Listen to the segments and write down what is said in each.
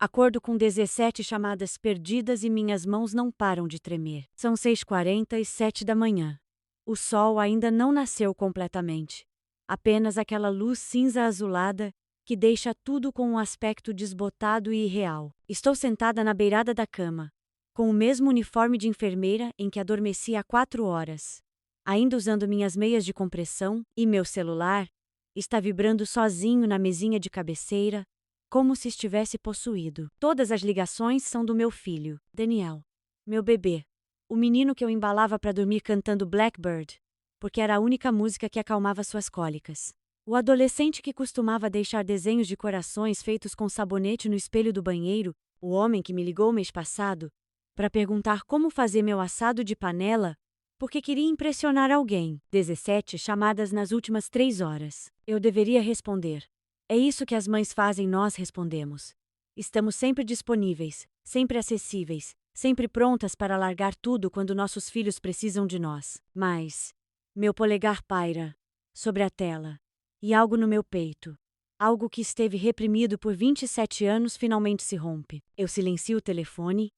Acordo com 17 chamadas perdidas e minhas mãos não param de tremer. São 6h47 da manhã. O sol ainda não nasceu completamente. Apenas aquela luz cinza azulada que deixa tudo com um aspecto desbotado e irreal. Estou sentada na beirada da cama, com o mesmo uniforme de enfermeira em que adormeci há 4 horas. Ainda usando minhas meias de compressão, e meu celular está vibrando sozinho na mesinha de cabeceira, como se estivesse possuído. Todas as ligações são do meu filho, Daniel. Meu bebê. O menino que eu embalava para dormir cantando Blackbird, porque era a única música que acalmava suas cólicas. O adolescente que costumava deixar desenhos de corações feitos com sabonete no espelho do banheiro, o homem que me ligou mês passado, para perguntar como fazer meu assado de panela, porque queria impressionar alguém. 17 chamadas nas últimas 3 horas. Eu deveria responder. É isso que as mães fazem, nós respondemos. Estamos sempre disponíveis, sempre acessíveis, sempre prontas para largar tudo quando nossos filhos precisam de nós. Mas meu polegar paira sobre a tela, e algo no meu peito, algo que esteve reprimido por 27 anos, finalmente se rompe. Eu silencio o telefone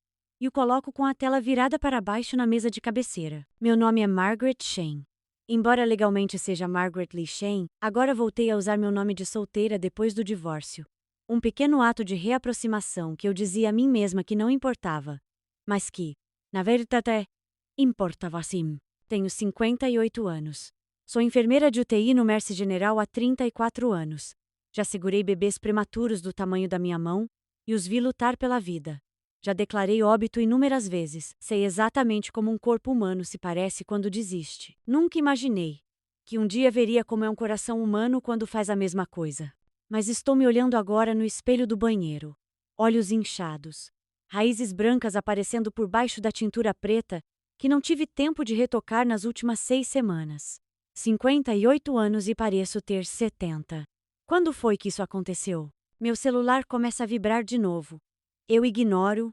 e o coloco com a tela virada para baixo na mesa de cabeceira. Meu nome é Margaret Shane. Embora legalmente seja Margaret Lee Shane, agora voltei a usar meu nome de solteira depois do divórcio. Um pequeno ato de reaproximação que eu dizia a mim mesma que não importava, mas que, na verdade, importava sim. Tenho 58 anos. Sou enfermeira de UTI no Mercy General há 34 anos. Já segurei bebês prematuros do tamanho da minha mão e os vi lutar pela vida. Já declarei óbito inúmeras vezes. Sei exatamente como um corpo humano se parece quando desiste. Nunca imaginei que um dia veria como é um coração humano quando faz a mesma coisa. Mas estou me olhando agora no espelho do banheiro. Olhos inchados, raízes brancas aparecendo por baixo da tintura preta que não tive tempo de retocar nas últimas 6 semanas. 58 anos e pareço ter 70. Quando foi que isso aconteceu? Meu celular começa a vibrar de novo. Eu ignoro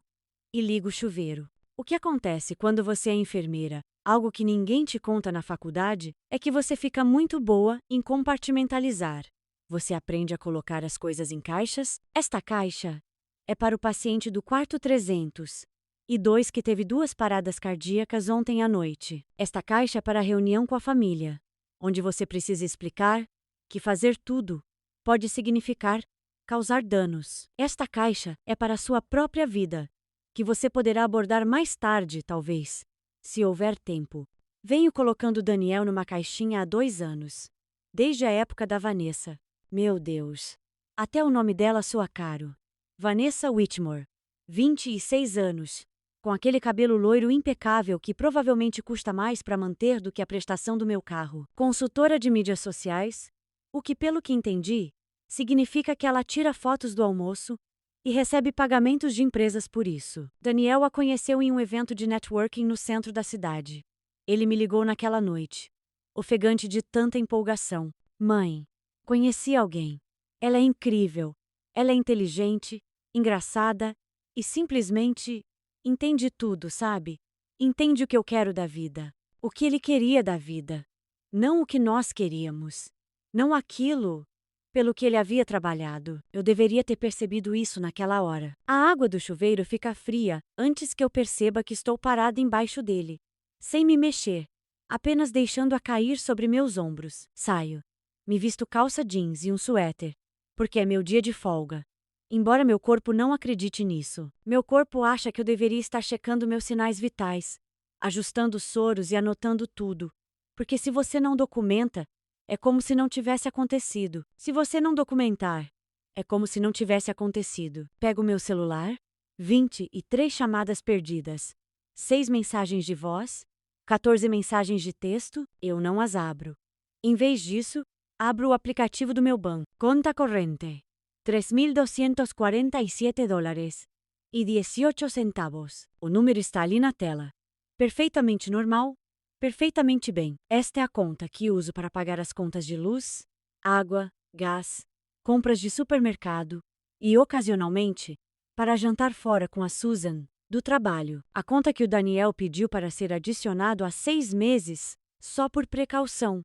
e ligo o chuveiro. O que acontece quando você é enfermeira, algo que ninguém te conta na faculdade, é que você fica muito boa em compartimentalizar. Você aprende a colocar as coisas em caixas. Esta caixa é para o paciente do quarto 300 e 2 que teve 2 paradas cardíacas ontem à noite. Esta caixa é para a reunião com a família, onde você precisa explicar que fazer tudo pode significar causar danos. Esta caixa é para a sua própria vida, que você poderá abordar mais tarde, talvez, se houver tempo. Venho colocando Daniel numa caixinha há 2 anos. Desde a época da Vanessa. Meu Deus! Até o nome dela soa caro. Vanessa Whitmore. 26 anos. Com aquele cabelo loiro impecável que provavelmente custa mais para manter do que a prestação do meu carro. Consultora de mídias sociais, o que, pelo que entendi, significa que ela tira fotos do almoço e recebe pagamentos de empresas por isso. Daniel a conheceu em um evento de networking no centro da cidade. Ele me ligou naquela noite, ofegante de tanta empolgação. Mãe, conheci alguém. Ela é incrível. Ela é inteligente, engraçada e simplesmente entende tudo, sabe? Entende o que eu quero da vida. O que ele queria da vida. Não o que nós queríamos. Não aquilo pelo que ele havia trabalhado. Eu deveria ter percebido isso naquela hora. A água do chuveiro fica fria antes que eu perceba que estou parada embaixo dele, sem me mexer, apenas deixando-a cair sobre meus ombros. Saio. Me visto calça jeans e um suéter, porque é meu dia de folga. Embora meu corpo não acredite nisso, meu corpo acha que eu deveria estar checando meus sinais vitais, ajustando os soros e anotando tudo. Porque se você não documenta, é como se não tivesse acontecido. Se você não documentar, é como se não tivesse acontecido. Pego meu celular, 23 chamadas perdidas, 6 mensagens de voz, 14 mensagens de texto, eu não as abro. Em vez disso, abro o aplicativo do meu banco. Conta corrente. $3.247 e 18 centavos. O número está ali na tela. Perfeitamente normal. Perfeitamente bem. Esta é a conta que uso para pagar as contas de luz, água, gás, compras de supermercado e, ocasionalmente, para jantar fora com a Susan, do trabalho. A conta que o Daniel pediu para ser adicionado há 6 meses, só por precaução,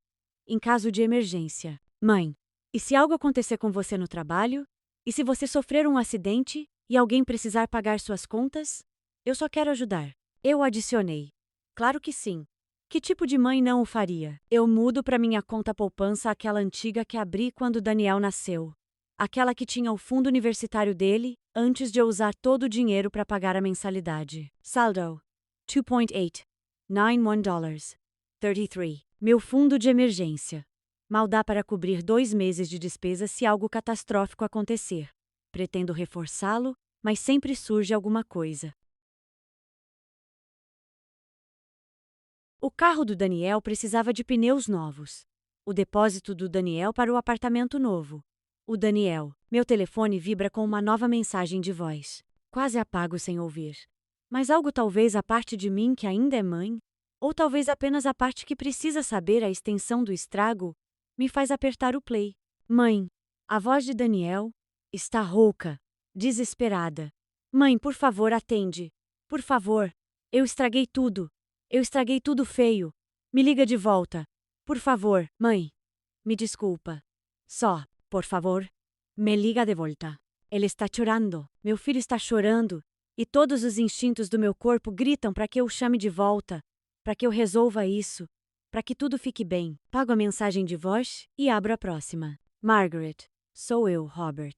em caso de emergência. Mãe, e se algo acontecer com você no trabalho? E se você sofrer um acidente? E alguém precisar pagar suas contas? Eu só quero ajudar. Eu adicionei. Claro que sim. Que tipo de mãe não o faria? Eu mudo para minha conta poupança aquela antiga que abri quando Daniel nasceu. Aquela que tinha o fundo universitário dele, antes de eu usar todo o dinheiro para pagar a mensalidade. Saldo: 2.8. 91 dólares. 33. Meu fundo de emergência. Mal dá para cobrir 2 meses de despesas se algo catastrófico acontecer. Pretendo reforçá-lo, mas sempre surge alguma coisa. O carro do Daniel precisava de pneus novos. O depósito do Daniel para o apartamento novo. O Daniel. Meu telefone vibra com uma nova mensagem de voz. Quase apago sem ouvir. Mas algo talvez a parte de mim que ainda é mãe, ou talvez apenas a parte que precisa saber a extensão do estrago, me faz apertar o play. Mãe. A voz de Daniel está rouca, desesperada. Mãe, por favor, atende. Por favor. Eu estraguei tudo. Eu estraguei tudo feio. Me liga de volta. Por favor, mãe. Me desculpa. Só, por favor, me liga de volta. Ele está chorando. Meu filho está chorando. E todos os instintos do meu corpo gritam para que eu o chame de volta. Para que eu resolva isso. Para que tudo fique bem. Pago a mensagem de voz e abro a próxima. Margaret. Sou eu, Robert.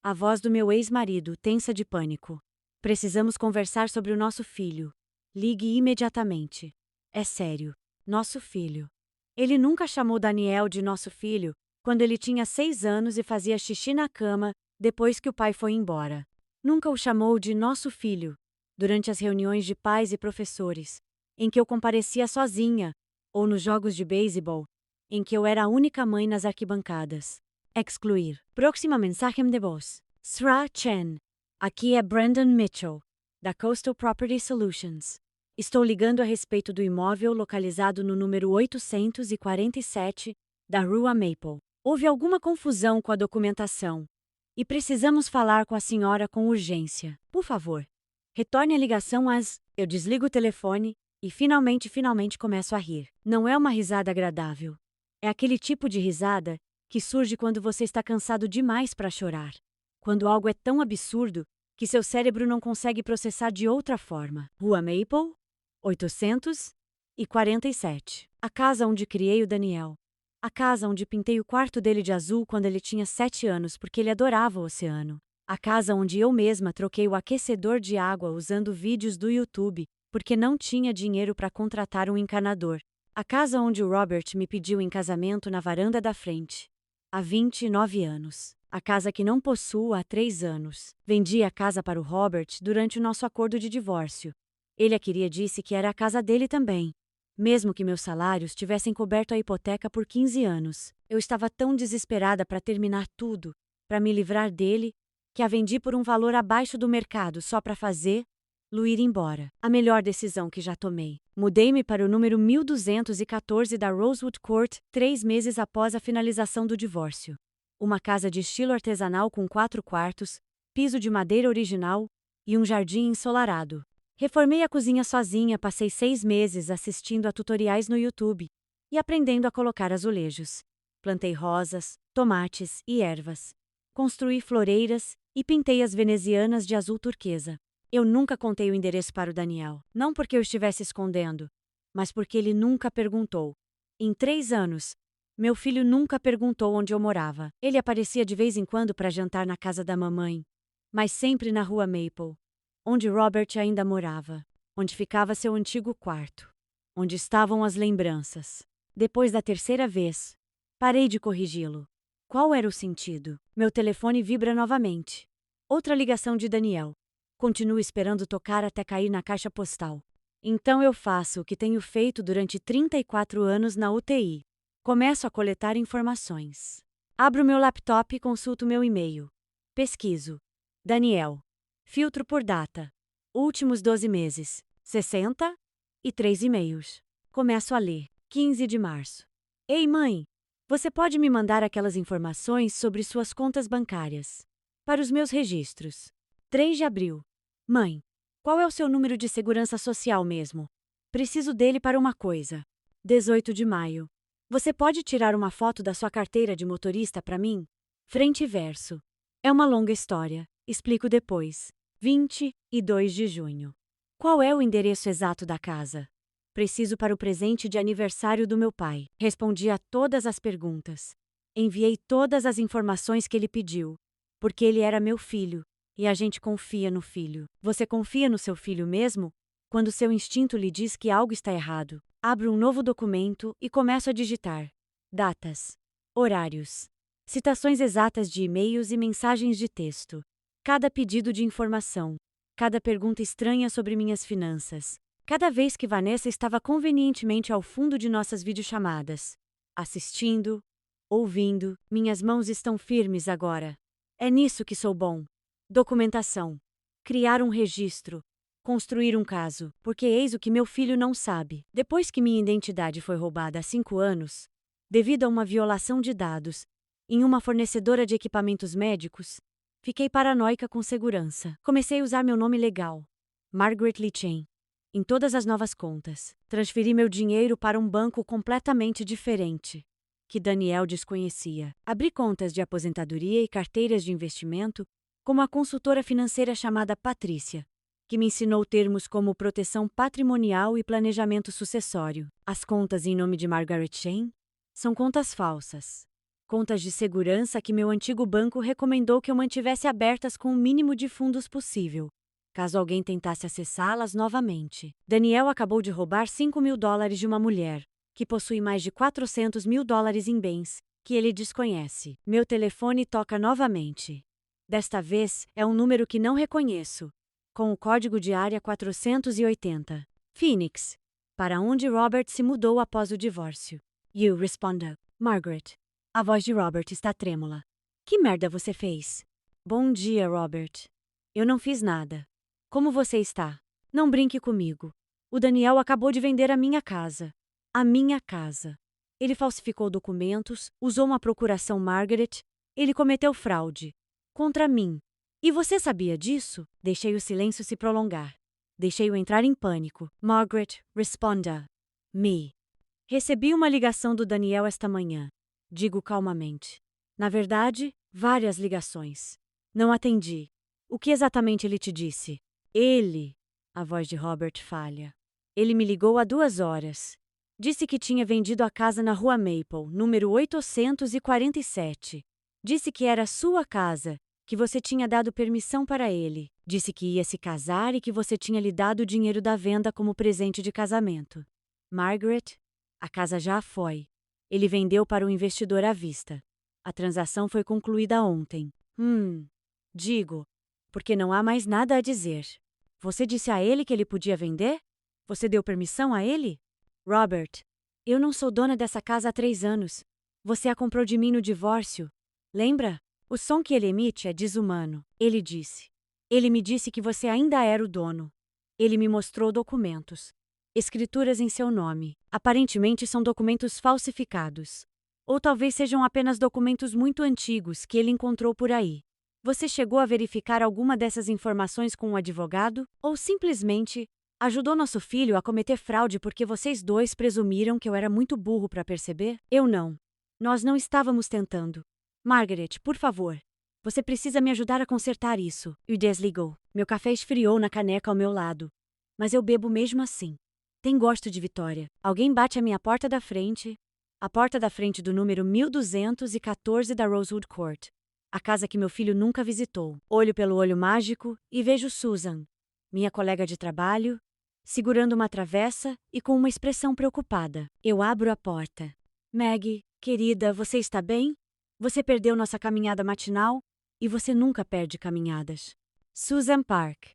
A voz do meu ex-marido, tensa de pânico. Precisamos conversar sobre o nosso filho. Ligue imediatamente. É sério. Nosso filho. Ele nunca chamou Daniel de nosso filho quando ele tinha 6 anos e fazia xixi na cama depois que o pai foi embora. Nunca o chamou de nosso filho durante as reuniões de pais e professores, em que eu comparecia sozinha, ou nos jogos de beisebol, em que eu era a única mãe nas arquibancadas. Excluir. Próxima mensagem de voz. Sra Chen. Aqui é Brandon Mitchell, da Coastal Property Solutions. Estou ligando a respeito do imóvel localizado no número 847 da Rua Maple. Houve alguma confusão com a documentação e precisamos falar com a senhora com urgência. Por favor, retorne a ligação às... Eu desligo o telefone e finalmente começo a rir. Não é uma risada agradável. É aquele tipo de risada que surge quando você está cansado demais para chorar. Quando algo é tão absurdo que seu cérebro não consegue processar de outra forma. Rua Maple, 847. A casa onde criei o Daniel. A casa onde pintei o quarto dele de azul quando ele tinha 7 anos porque ele adorava o oceano. A casa onde eu mesma troquei o aquecedor de água usando vídeos do YouTube porque não tinha dinheiro para contratar um encanador. A casa onde o Robert me pediu em casamento na varanda da frente. Há 29 anos. A casa que não possuo há 3 anos. Vendi a casa para o Robert durante o nosso acordo de divórcio. Ele a queria, disse que era a casa dele também. Mesmo que meus salários tivessem coberto a hipoteca por 15 anos. Eu estava tão desesperada para terminar tudo, para me livrar dele, que a vendi por um valor abaixo do mercado só para fazê-lo ir embora. A melhor decisão que já tomei. Mudei-me para o número 1214 da Rosewood Court 3 meses após a finalização do divórcio. Uma casa de estilo artesanal com 4 quartos, piso de madeira original e um jardim ensolarado. Reformei a cozinha sozinha, passei 6 meses assistindo a tutoriais no YouTube e aprendendo a colocar azulejos. Plantei rosas, tomates e ervas. Construí floreiras e pintei as venezianas de azul turquesa. Eu nunca contei o endereço para o Daniel, não porque eu estivesse escondendo, mas porque ele nunca perguntou. Em 3 anos, meu filho nunca perguntou onde eu morava. Ele aparecia de vez em quando para jantar na casa da mamãe, mas sempre na Rua Maple, onde Robert ainda morava, onde ficava seu antigo quarto, onde estavam as lembranças. Depois da 3ª vez, parei de corrigi-lo. Qual era o sentido? Meu telefone vibra novamente. Outra ligação de Daniel. Continuo esperando tocar até cair na caixa postal. Então eu faço o que tenho feito durante 34 anos na UTI. Começo a coletar informações. Abro meu laptop e consulto meu e-mail. Pesquiso. Daniel. Filtro por data. Últimos 12 meses. 63 e-mails. Começo a ler. 15 de março. Ei, mãe! Você pode me mandar aquelas informações sobre suas contas bancárias? Para os meus registros. 3 de abril. Mãe, qual é o seu número de segurança social mesmo? Preciso dele para uma coisa. 18 de maio. Você pode tirar uma foto da sua carteira de motorista para mim? Frente e verso. É uma longa história. Explico depois. 22 de junho. Qual é o endereço exato da casa? Preciso para o presente de aniversário do meu pai. Respondi a todas as perguntas. Enviei todas as informações que ele pediu, porque ele era meu filho, e a gente confia no filho. Você confia no seu filho mesmo? Quando seu instinto lhe diz que algo está errado, abro um novo documento e começo a digitar datas, horários, citações exatas de e-mails e mensagens de texto, cada pedido de informação, cada pergunta estranha sobre minhas finanças, cada vez que Vanessa estava convenientemente ao fundo de nossas videochamadas, assistindo, ouvindo. Minhas mãos estão firmes agora. É nisso que sou bom. Documentação. Criar um registro. Construir um caso. Porque eis o que meu filho não sabe. Depois que minha identidade foi roubada há 5 anos, devido a uma violação de dados, em uma fornecedora de equipamentos médicos, fiquei paranoica com segurança. Comecei a usar meu nome legal, Margaret Lee Chen, em todas as novas contas. Transferi meu dinheiro para um banco completamente diferente, que Daniel desconhecia. Abri contas de aposentadoria e carteiras de investimento com uma consultora financeira chamada Patrícia, que me ensinou termos como proteção patrimonial e planejamento sucessório. As contas em nome de Margaret Chen são contas falsas. Contas de segurança que meu antigo banco recomendou que eu mantivesse abertas com o mínimo de fundos possível, caso alguém tentasse acessá-las novamente. Daniel acabou de roubar $5.000 de uma mulher, que possui mais de $400.000 em bens, que ele desconhece. Meu telefone toca novamente. Desta vez, é um número que não reconheço, com o código de área 480. Phoenix, para onde Robert se mudou após o divórcio. You responda. Margaret. A voz de Robert está trêmula. Que merda você fez? Bom dia, Robert. Eu não fiz nada. Como você está? Não brinque comigo. O Daniel acabou de vender a minha casa. A minha casa. Ele falsificou documentos, usou uma procuração Margaret, ele cometeu fraude. Contra mim. E você sabia disso? Deixei o silêncio se prolongar. Deixei-o entrar em pânico. Margaret, responda. Me. Recebi uma ligação do Daniel esta manhã. Digo calmamente. Na verdade, várias ligações. Não atendi. O que exatamente ele te disse? Ele. A voz de Robert falha. Ele me ligou há 2 horas. Disse que tinha vendido a casa na Rua Maple, número 847. Disse que era sua casa, que você tinha dado permissão para ele. Disse que ia se casar e que você tinha lhe dado o dinheiro da venda como presente de casamento. Margaret, a casa já foi. Ele vendeu para o investidor à vista. A transação foi concluída ontem. Digo, porque não há mais nada a dizer. Você disse a ele que ele podia vender? Você deu permissão a ele? Robert, eu não sou dona dessa casa há 3 anos. Você a comprou de mim no divórcio. Lembra? O som que ele emite é desumano. Ele disse. Ele me disse que você ainda era o dono. Ele me mostrou documentos. Escrituras em seu nome. Aparentemente são documentos falsificados. Ou talvez sejam apenas documentos muito antigos que ele encontrou por aí. Você chegou a verificar alguma dessas informações com um advogado? Ou simplesmente ajudou nosso filho a cometer fraude porque vocês dois presumiram que eu era muito burro para perceber? Eu não. Nós não estávamos tentando. Margaret, por favor. Você precisa me ajudar a consertar isso. E desligou. Meu café esfriou na caneca ao meu lado. Mas eu bebo mesmo assim. Tem gosto de vitória. Alguém bate à minha porta da frente. A porta da frente do número 1214 da Rosewood Court. A casa que meu filho nunca visitou. Olho pelo olho mágico e vejo Susan, minha colega de trabalho, segurando uma travessa e com uma expressão preocupada. Eu abro a porta. Maggie, querida, você está bem? Você perdeu nossa caminhada matinal? E você nunca perde caminhadas. Susan Park,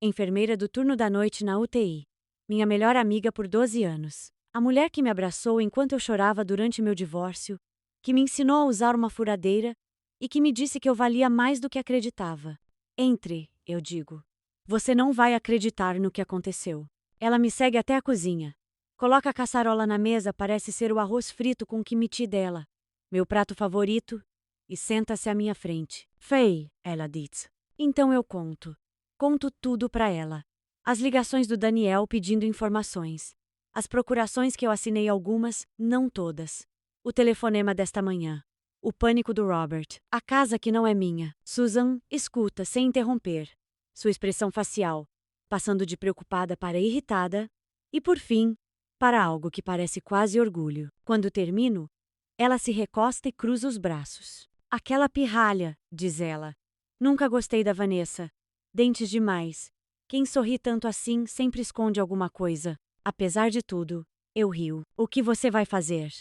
enfermeira do turno da noite na UTI. Minha melhor amiga por 12 anos. A mulher que me abraçou enquanto eu chorava durante meu divórcio, que me ensinou a usar uma furadeira e que me disse que eu valia mais do que acreditava. Entre, eu digo. Você não vai acreditar no que aconteceu. Ela me segue até a cozinha. Coloca a caçarola na mesa, parece ser o arroz frito com que meti dela, meu prato favorito, e senta-se à minha frente. Faye, ela diz. Então eu conto. Conto tudo para ela. As ligações do Daniel pedindo informações. As procurações que eu assinei algumas, não todas. O telefonema desta manhã. O pânico do Robert. A casa que não é minha. Susan escuta sem interromper. Sua expressão facial, passando de preocupada para irritada, e por fim, para algo que parece quase orgulho. Quando termino, ela se recosta e cruza os braços. Aquela pirralha, diz ela. Nunca gostei da Vanessa. Dentes demais. Quem sorri tanto assim sempre esconde alguma coisa. Apesar de tudo, eu rio. O que você vai fazer?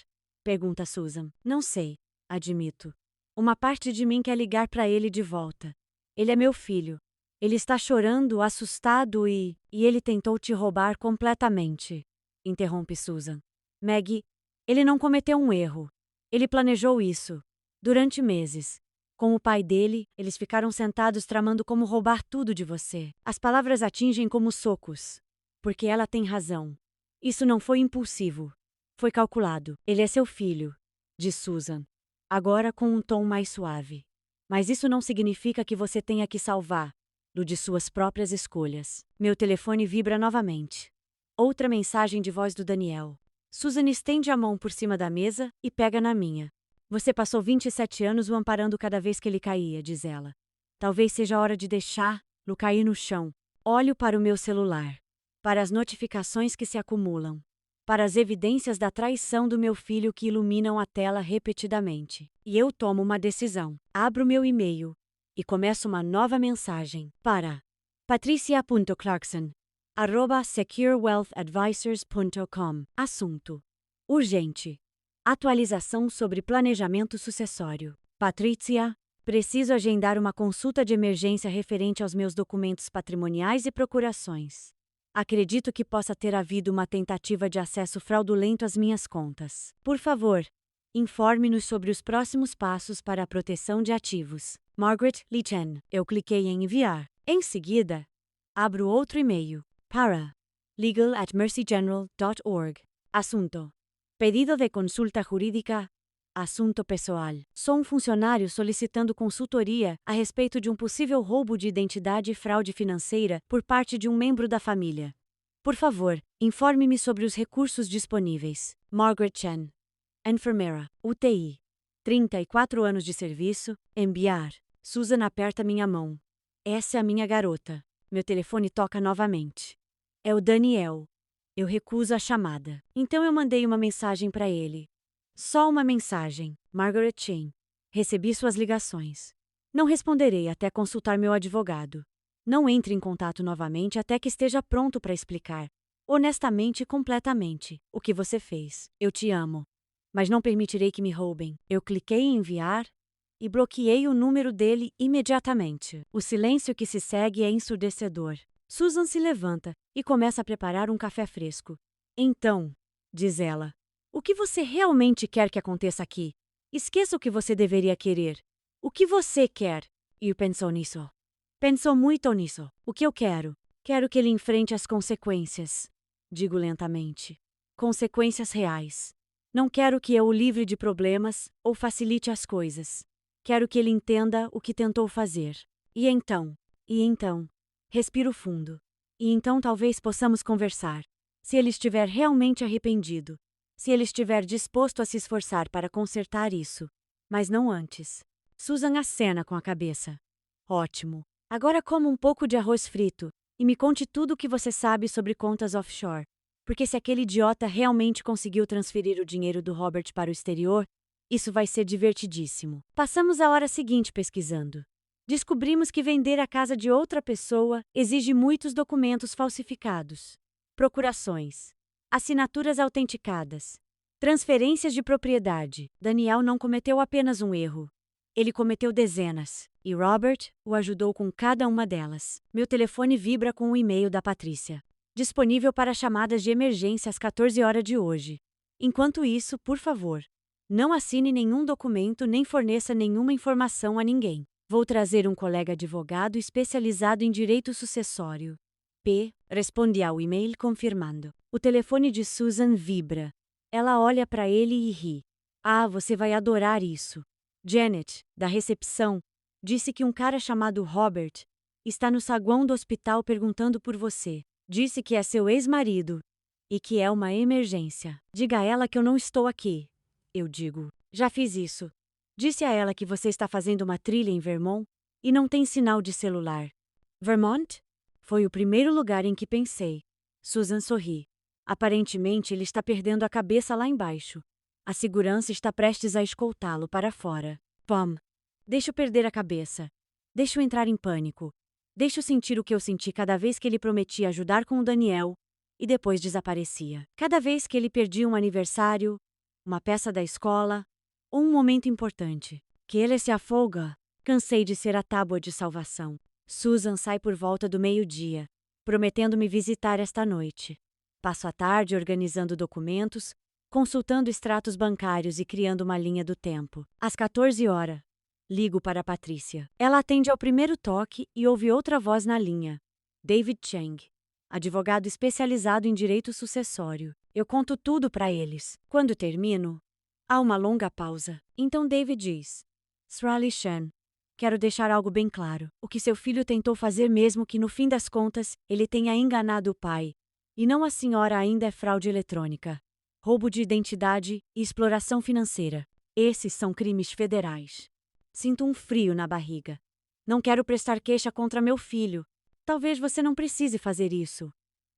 Pergunta Susan. Não sei, admito. Uma parte de mim quer ligar para ele de volta. Ele é meu filho. Ele está chorando, assustado e ele tentou te roubar completamente. Interrompe Susan. Maggie, ele não cometeu um erro. Ele planejou isso. Durante meses. Com o pai dele, eles ficaram sentados tramando como roubar tudo de você. As palavras atingem como socos. Porque ela tem razão. Isso não foi impulsivo. Foi calculado. Ele é seu filho, diz Susan. Agora com um tom mais suave. Mas isso não significa que você tenha que salvá-lo de suas próprias escolhas. Meu telefone vibra novamente. Outra mensagem de voz do Daniel. Susan estende a mão por cima da mesa e pega na minha. Você passou 27 anos o amparando cada vez que ele caía, diz ela. Talvez seja a hora de deixá-lo cair no chão. Olho para o meu celular. Para as notificações que se acumulam. Para as evidências da traição do meu filho que iluminam a tela repetidamente. E eu tomo uma decisão. Abro meu e-mail e começo uma nova mensagem para patricia.clarkson@securewealthadvisors.com. Assunto: urgente. Atualização sobre planejamento sucessório. Patrícia, preciso agendar uma consulta de emergência referente aos meus documentos patrimoniais e procurações. Acredito que possa ter havido uma tentativa de acesso fraudulento às minhas contas. Por favor, informe-nos sobre os próximos passos para a proteção de ativos. Margaret Lee Chen. Eu cliquei em enviar. Em seguida, abro outro e-mail. Para legal@mercygeneral.org. Assunto: pedido de consulta jurídica. Assunto pessoal. Sou um funcionário solicitando consultoria a respeito de um possível roubo de identidade e fraude financeira por parte de um membro da família. Por favor, informe-me sobre os recursos disponíveis. Margaret Chen. Enfermeira. UTI. 34 anos de serviço. Enviar. Susan aperta minha mão. Essa é a minha garota. Meu telefone toca novamente. É o Daniel. Eu recuso a chamada. Então eu mandei uma mensagem para ele. Só uma mensagem. Margaret Chen. Recebi suas ligações. Não responderei até consultar meu advogado. Não entre em contato novamente até que esteja pronto para explicar, honestamente e completamente, o que você fez. Eu te amo. Mas não permitirei que me roubem. Eu cliquei em enviar e bloqueei o número dele imediatamente. O silêncio que se segue é ensurdecedor. Susan se levanta e começa a preparar um café fresco. Então, diz ela, o que você realmente quer que aconteça aqui? Esqueça o que você deveria querer. O que você quer? E pensou nisso. Pensou muito nisso. O que eu quero? Quero que ele enfrente as consequências. Digo lentamente. Consequências reais. Não quero que eu o livre de problemas ou facilite as coisas. Quero que ele entenda o que tentou fazer. E então, respiro fundo. E então talvez possamos conversar. Se ele estiver realmente arrependido. Se ele estiver disposto a se esforçar para consertar isso. Mas não antes. Susan acena com a cabeça. Ótimo. Agora coma um pouco de arroz frito e me conte tudo o que você sabe sobre contas offshore. Porque se aquele idiota realmente conseguiu transferir o dinheiro do Robert para o exterior, isso vai ser divertidíssimo. Passamos a hora seguinte pesquisando. Descobrimos que vender a casa de outra pessoa exige muitos documentos falsificados. Procurações. Assinaturas autenticadas. Transferências de propriedade. Daniel não cometeu apenas um erro. Ele cometeu dezenas. E Robert o ajudou com cada uma delas. Meu telefone vibra com o e-mail da Patrícia. Disponível para chamadas de emergência às 14 horas de hoje. Enquanto isso, por favor, não assine nenhum documento nem forneça nenhuma informação a ninguém. Vou trazer um colega advogado especializado em direito sucessório. P. Responde ao e-mail confirmando. O telefone de Susan vibra. Ela olha para ele e ri. Ah, você vai adorar isso. Janet, da recepção, disse que um cara chamado Robert está no saguão do hospital perguntando por você. Disse que é seu ex-marido e que é uma emergência. Diga a ela que eu não estou aqui. Eu digo. Já fiz isso. Disse a ela que você está fazendo uma trilha em Vermont e não tem sinal de celular. Vermont? Foi o primeiro lugar em que pensei. Susan sorri. Aparentemente, ele está perdendo a cabeça lá embaixo. A segurança está prestes a escoltá-lo para fora. Pom. Deixo perder a cabeça. Deixo entrar em pânico. Deixo sentir o que eu senti cada vez que ele prometia ajudar com o Daniel e depois desaparecia. Cada vez que ele perdia um aniversário, uma peça da escola ou um momento importante. Que ele se afoga. Cansei de ser a tábua de salvação. Susan sai por volta do meio-dia, prometendo me visitar esta noite. Passo a tarde organizando documentos, consultando extratos bancários e criando uma linha do tempo. Às 14 horas, ligo para Patrícia. Ela atende ao primeiro toque e ouve outra voz na linha. David Chang, advogado especializado em direito sucessório. Eu conto tudo para eles. Quando termino, há uma longa pausa. Então David diz: Srali Shan, quero deixar algo bem claro. O que seu filho tentou fazer, mesmo que no fim das contas ele tenha enganado o pai, e não a senhora, ainda é fraude eletrônica, roubo de identidade e exploração financeira. Esses são crimes federais. Sinto um frio na barriga. Não quero prestar queixa contra meu filho. Talvez você não precise fazer isso,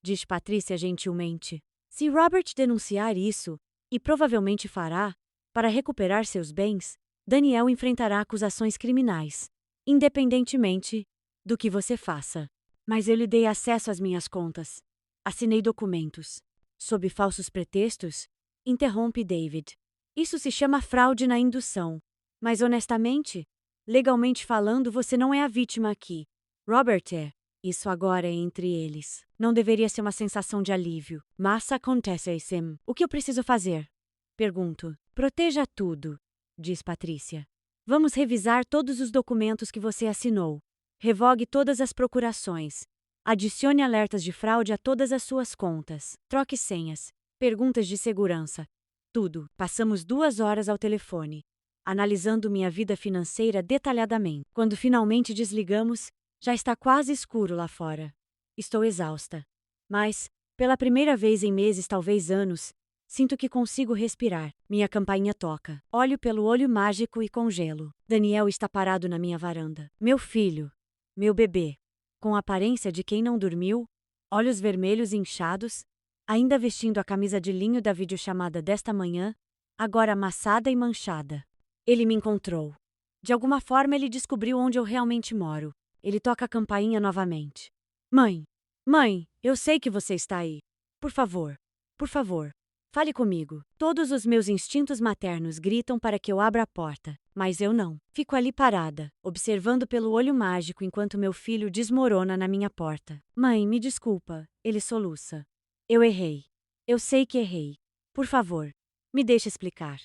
diz Patrícia gentilmente. Se Robert denunciar isso, e provavelmente fará, para recuperar seus bens, Daniel enfrentará acusações criminais, independentemente do que você faça. Mas eu lhe dei acesso às minhas contas. Assinei documentos. Sob falsos pretextos? Interrompe David. Isso se chama fraude na indução. Mas honestamente, legalmente falando, você não é a vítima aqui. Robert é. Isso agora é entre eles. Não deveria ser uma sensação de alívio. Mas acontece, Sim. O que eu preciso fazer? Pergunto. Proteja tudo, diz Patrícia. Vamos revisar todos os documentos que você assinou. Revogue todas as procurações. Adicione alertas de fraude a todas as suas contas. Troque senhas. Perguntas de segurança. Tudo. Passamos 2 horas ao telefone, analisando minha vida financeira detalhadamente. Quando finalmente desligamos, já está quase escuro lá fora. Estou exausta. Mas, pela primeira vez em meses, talvez anos, sinto que consigo respirar. Minha campainha toca. Olho pelo olho mágico e congelo. Daniel está parado na minha varanda. Meu filho. Meu bebê. Com a aparência de quem não dormiu, olhos vermelhos inchados, ainda vestindo a camisa de linho da videochamada desta manhã, agora amassada e manchada. Ele me encontrou. De alguma forma ele descobriu onde eu realmente moro. Ele toca a campainha novamente. Mãe! Mãe, eu sei que você está aí. Por favor. Por favor. Fale comigo. Todos os meus instintos maternos gritam para que eu abra a porta, mas eu não. Fico ali parada, observando pelo olho mágico enquanto meu filho desmorona na minha porta. Mãe, me desculpa, ele soluça. Eu errei. Eu sei que errei. Por favor, me deixe explicar.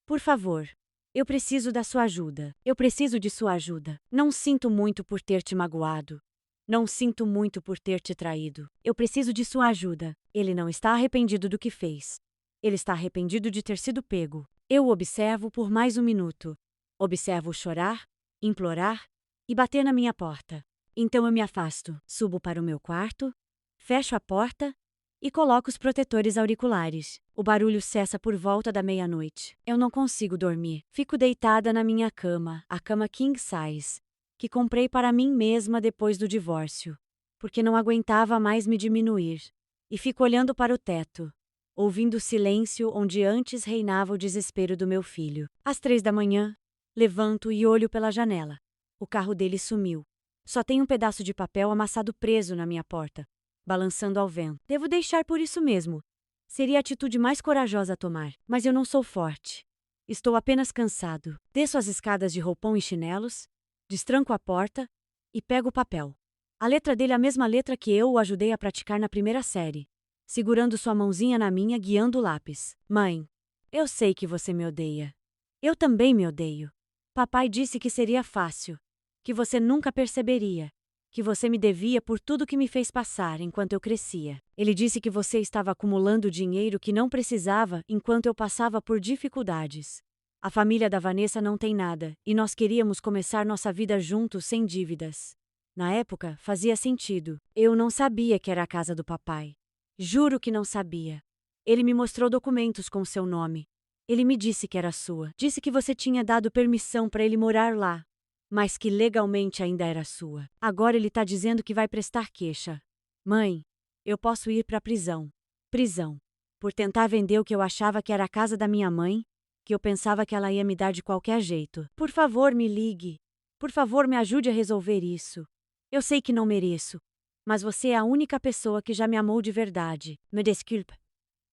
Por favor. Eu preciso da sua ajuda. Eu preciso de sua ajuda. Não sinto muito por ter te magoado. Não sinto muito por ter te traído. Eu preciso de sua ajuda. Ele não está arrependido do que fez. Ele está arrependido de ter sido pego. Eu o observo por mais 1 minuto. Observo-o chorar, implorar e bater na minha porta. Então eu me afasto, subo para o meu quarto, fecho a porta e coloco os protetores auriculares. O barulho cessa por volta da meia-noite. Eu não consigo dormir. Fico deitada na minha cama, a cama king size, que comprei para mim mesma depois do divórcio, porque não aguentava mais me diminuir. E fico olhando para o teto, ouvindo o silêncio onde antes reinava o desespero do meu filho. Às 3 da manhã, levanto e olho pela janela. O carro dele sumiu. Só tem um pedaço de papel amassado preso na minha porta, balançando ao vento. Devo deixar por isso mesmo. Seria a atitude mais corajosa a tomar, mas eu não sou forte. Estou apenas cansado. Desço as escadas de roupão e chinelos, destranco a porta e pego o papel. A letra dele é a mesma letra que eu o ajudei a praticar na primeira série, segurando sua mãozinha na minha, guiando o lápis. Mãe, eu sei que você me odeia. Eu também me odeio. Papai disse que seria fácil, que você nunca perceberia, que você me devia por tudo que me fez passar enquanto eu crescia. Ele disse que você estava acumulando dinheiro que não precisava enquanto eu passava por dificuldades. A família da Vanessa não tem nada, e nós queríamos começar nossa vida juntos sem dívidas. Na época, fazia sentido. Eu não sabia que era a casa do papai. Juro que não sabia. Ele me mostrou documentos com seu nome. Ele me disse que era sua. Disse que você tinha dado permissão para ele morar lá, mas que legalmente ainda era sua. Agora ele tá dizendo que vai prestar queixa. Mãe, eu posso ir para a prisão. Prisão. Por tentar vender o que eu achava que era a casa da minha mãe, que eu pensava que ela ia me dar de qualquer jeito. Por favor, me ligue. Por favor, me ajude a resolver isso. Eu sei que não mereço, mas você é a única pessoa que já me amou de verdade. Me desculpe.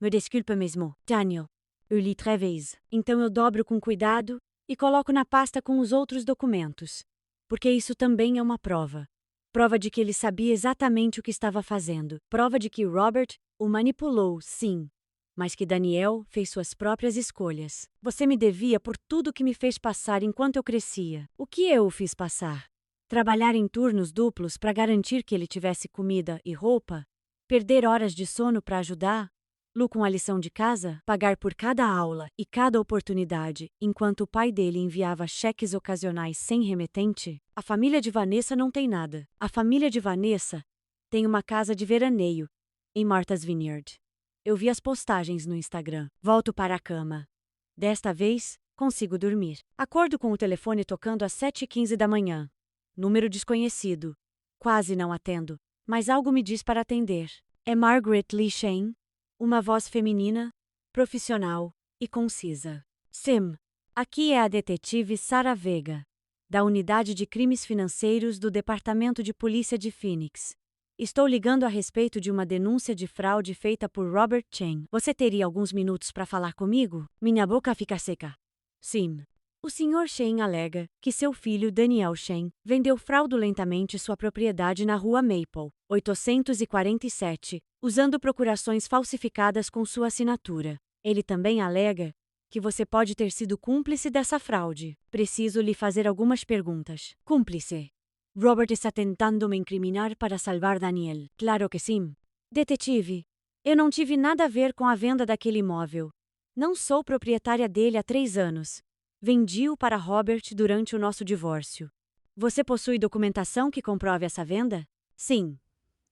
Me desculpe mesmo, Daniel. Eu li 3 vezes. Então eu dobro com cuidado e coloco na pasta com os outros documentos. Porque isso também é uma prova. Prova de que ele sabia exatamente o que estava fazendo. Prova de que Robert o manipulou, sim. Mas que Daniel fez suas próprias escolhas. Você me devia por tudo que me fez passar enquanto eu crescia. O que eu o fiz passar? Trabalhar em turnos duplos para garantir que ele tivesse comida e roupa? Perder horas de sono para ajudar? Lu com a lição de casa? Pagar por cada aula e cada oportunidade, enquanto o pai dele enviava cheques ocasionais sem remetente? A família de Vanessa não tem nada. A família de Vanessa tem uma casa de veraneio em Martha's Vineyard. Eu vi as postagens no Instagram. Volto para a cama. Desta vez, consigo dormir. Acordo com o telefone tocando às 7h15 da manhã. Número desconhecido. Quase não atendo, mas algo me diz para atender. É Margaret Lee Shane? Uma voz feminina, profissional e concisa. Sim, aqui é a detetive Sarah Vega, da Unidade de Crimes Financeiros do Departamento de Polícia de Phoenix. Estou ligando a respeito de uma denúncia de fraude feita por Robert Chen. Você teria alguns minutos para falar comigo? Minha boca fica seca. Sim. O Sr. Chen alega que seu filho Daniel Chen vendeu fraudulentamente sua propriedade na rua Maple, 847, usando procurações falsificadas com sua assinatura. Ele também alega que você pode ter sido cúmplice dessa fraude. Preciso lhe fazer algumas perguntas. Cúmplice. Robert está tentando me incriminar para salvar Daniel. Claro que sim. Detetive, eu não tive nada a ver com a venda daquele imóvel. Não sou proprietária dele há 3 anos. Vendi-o para Robert durante o nosso divórcio. Você possui documentação que comprove essa venda? Sim.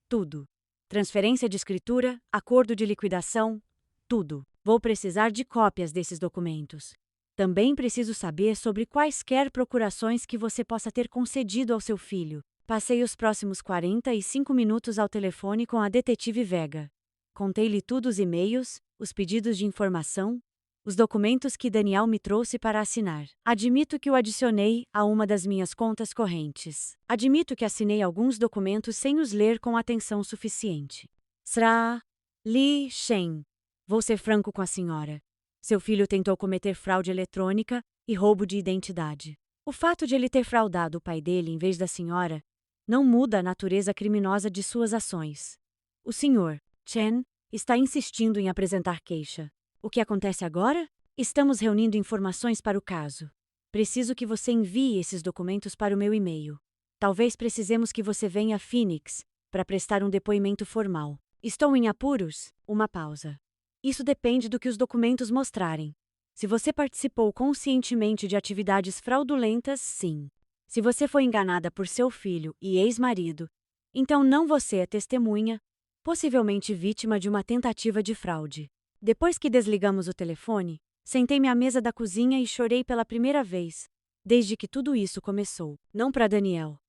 Tudo. Transferência de escritura, acordo de liquidação, tudo. Vou precisar de cópias desses documentos. Também preciso saber sobre quaisquer procurações que você possa ter concedido ao seu filho. Passei os próximos 45 minutos ao telefone com a detetive Vega. Contei-lhe tudo: os e-mails, os pedidos de informação, os documentos que Daniel me trouxe para assinar. Admito que o adicionei a uma das minhas contas correntes. Admito que assinei alguns documentos sem os ler com atenção suficiente. Sarah Lee Shane. Vou ser franco com a senhora. Seu filho tentou cometer fraude eletrônica e roubo de identidade. O fato de ele ter fraudado o pai dele em vez da senhora não muda a natureza criminosa de suas ações. O Sr. Chen está insistindo em apresentar queixa. O que acontece agora? Estamos reunindo informações para o caso. Preciso que você envie esses documentos para o meu e-mail. Talvez precisemos que você venha a Phoenix para prestar um depoimento formal. Estou em apuros? Uma pausa. Isso depende do que os documentos mostrarem. Se você participou conscientemente de atividades fraudulentas, sim. Se você foi enganada por seu filho e ex-marido, então não você é testemunha, possivelmente vítima de uma tentativa de fraude. Depois que desligamos o telefone, sentei-me à mesa da cozinha e chorei pela primeira vez, desde que tudo isso começou. Não para Daniel.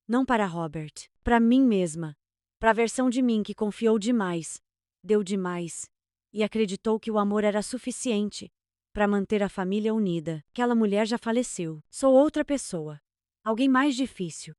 Não para Robert. Para mim mesma. Para a versão de mim que confiou demais, deu demais e acreditou que o amor era suficiente para manter a família unida. Aquela mulher já faleceu. Sou outra pessoa. Alguém mais difícil.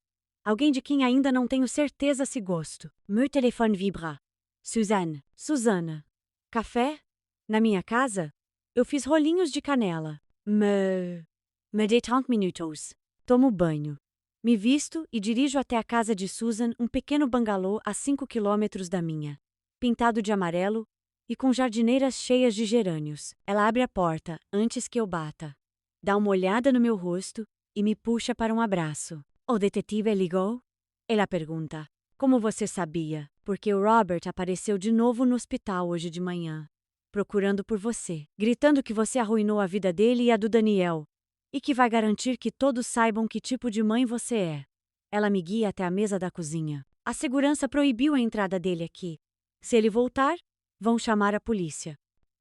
Alguém de quem ainda não tenho certeza se gosto. Meu telefone vibra. Suzanne. Susana. Café? Na minha casa? Eu fiz rolinhos de canela. Me dê 30 minutos. Tomo banho. Me visto e dirijo até a casa de Susan, um pequeno bangalô a 5 quilômetros da minha. Pintado de amarelo e com jardineiras cheias de gerânios. Ela abre a porta antes que eu bata. Dá uma olhada no meu rosto e me puxa para um abraço. O detetive ligou? Ela pergunta. Como você sabia? Porque o Robert apareceu de novo no hospital hoje de manhã, procurando por você, gritando que você arruinou a vida dele e a do Daniel, e que vai garantir que todos saibam que tipo de mãe você é. Ela me guia até a mesa da cozinha. A segurança proibiu a entrada dele aqui. Se ele voltar, vão chamar a polícia.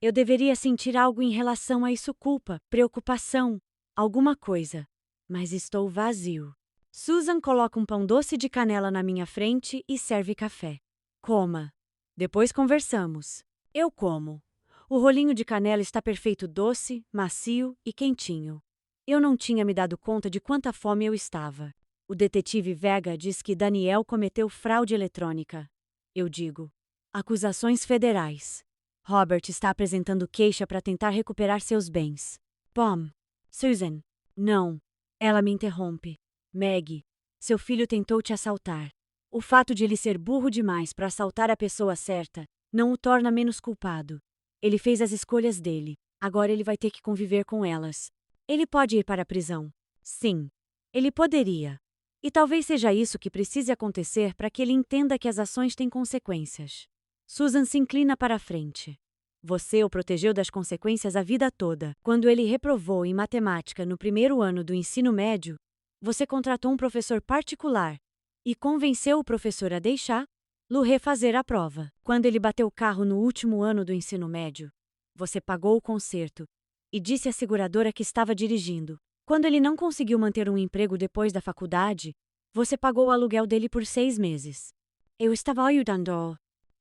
Eu deveria sentir algo em relação a isso, culpa, preocupação, alguma coisa. Mas estou vazio. Susan coloca um pão doce de canela na minha frente e serve café. Coma. Depois conversamos. Eu como. O rolinho de canela está perfeito, doce, macio e quentinho. Eu não tinha me dado conta de quanta fome eu estava. O detetive Vega diz que Daniel cometeu fraude eletrônica. Eu digo. Acusações federais. Robert está apresentando queixa para tentar recuperar seus bens. Bom. Susan. Não. Ela me interrompe. Maggie. Seu filho tentou te assaltar. O fato de ele ser burro demais para assaltar a pessoa certa não o torna menos culpado. Ele fez as escolhas dele. Agora ele vai ter que conviver com elas. Ele pode ir para a prisão. Sim. Ele poderia. E talvez seja isso que precise acontecer para que ele entenda que as ações têm consequências. Susan se inclina para a frente. Você o protegeu das consequências a vida toda. Quando ele reprovou em matemática no primeiro ano do ensino médio, você contratou um professor particular e convenceu o professor a deixá-lo refazer a prova. Quando ele bateu o carro no último ano do ensino médio, você pagou o conserto e disse à seguradora que estava dirigindo. Quando ele não conseguiu manter um emprego depois da faculdade, você pagou o aluguel dele por 6 meses. Eu estava ajudando.